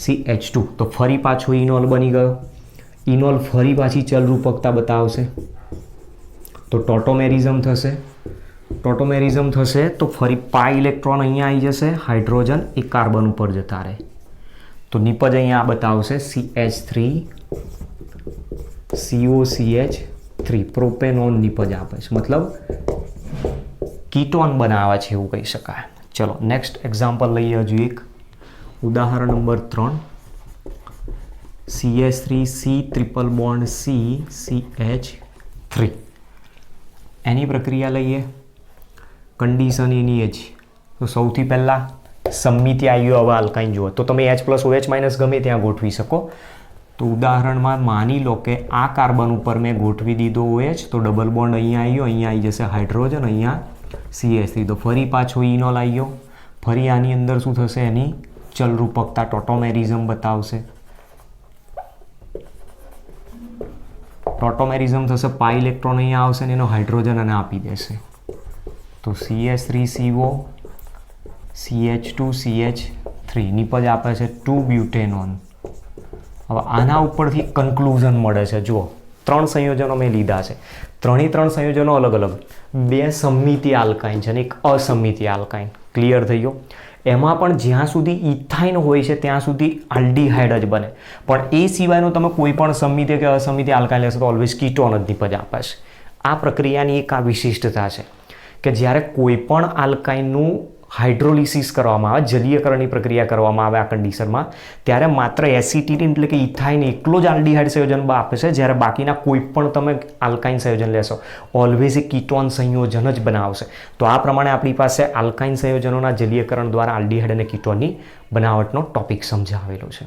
CH2. તો ફરી પાછો ઇનોલ બની ગયો. ઇનોલ ફરી પાછી ચલરૂપકતા બતાવશે તો ટોટોમેરિઝમ થશે. ટોટોમેરિઝમ થશે તો ફરી પાઈ ઇલેક્ટ્રોન અહીંયા આવી જશે, હાઇડ્રોજન એ કાર્બન ઉપર જતા રહે. તો નિપજ અહીંયા બતાવશે CH3COCH3 પ્રોપેનોન નિપજ આપે છે, મતલબ કીટોન બનાવે છે એવું કહી શકાય. ચલો નેક્સ્ટ એક્ઝામ્પલ લઈએ હજુ એક. ઉદાહરણ number 3. CH3C triple bond CH3 એની પ્રક્રિયા લઈએ. કન્ડિશન એની જ. તો સૌથી પહેલાં સમમિતિ આવ્યો. હવે આલ્કાઇન જુઓ તો તમે H પ્લસ OH માઇનસ ગમે ત્યાં ગોઠવી શકો. તો ઉદાહરણમાં માની લો કે આ કાર્બન ઉપર મેં ગોઠવી દીધો OH તો ડબલ બોન્ડ અહીંયા આવ્યો, અહીંયા આવી જશે હાઇડ્રોજન, અહીંયા CH3. તો ફરી પાછો ઇનોલ આવ્યો. ફરી આની અંદર શું થશે? એની ચલરૂપકતા ટોટોમેરિઝમ બતાવશે. ટોટોમેરિઝમ થશે, પાઈ ઇલેક્ટ્રોન અહીંયા આવશે ને એનો હાઇડ્રોજન અને આપી દેશે. તો CH3CO CH2CH3 નિપજ આપે છે 2 બ્યુટેનોન. હવે આના ઉપરથી કન્ક્લુઝન મળે છે. જુઓ 3 સંયોજનો મેં લીધા છે. 3 સંયોજનો અલગ અલગ. 2 સમમિતિ આલ્કાઇન છે અને એક અસમિતિ આલ્કાઇન. ક્લિયર થઈ ગયો? એમાં પણ જ્યાં સુધી ઇથાઇન હોય છે ત્યાં સુધી આલ્ડીહાઇડ જ બને. પણ એ સિવાયનો તમે કોઈ પણ સમમિતિ કે અસમિતિ આલ્કાઇન લેશો તો ઓલવેઝ કીટોન જ નિપજ આપે છે. આ પ્રક્રિયાની એક આ વિશિષ્ટતા છે કે જ્યારે કોઈ પણ આલ્કાઇનનું હાઇડ્રોલિસિસ કરવામાં આવે, જલીયકરણની પ્રક્રિયા કરવામાં આવે આ કન્ડિશનમાં, ત્યારે માત્ર એસિટિલિન એટલે કે ઇથાઇન એકલો જ આલ્ડીહાઇડ સંયોજન આપે છે. જ્યારે બાકીના કોઈ પણ તમે આલ્કાઇન સંયોજન લેશો ઓલવેઝ એ કીટોન સંયોજન જ બનાવશે. તો આ પ્રમાણે આપણી પાસે આલ્કાઇન સંયોજનોના જલીયકરણ દ્વારા આલ્ડીહાઇડ અને કીટોનની બનાવટનો ટોપિક સમજાવેલો છે.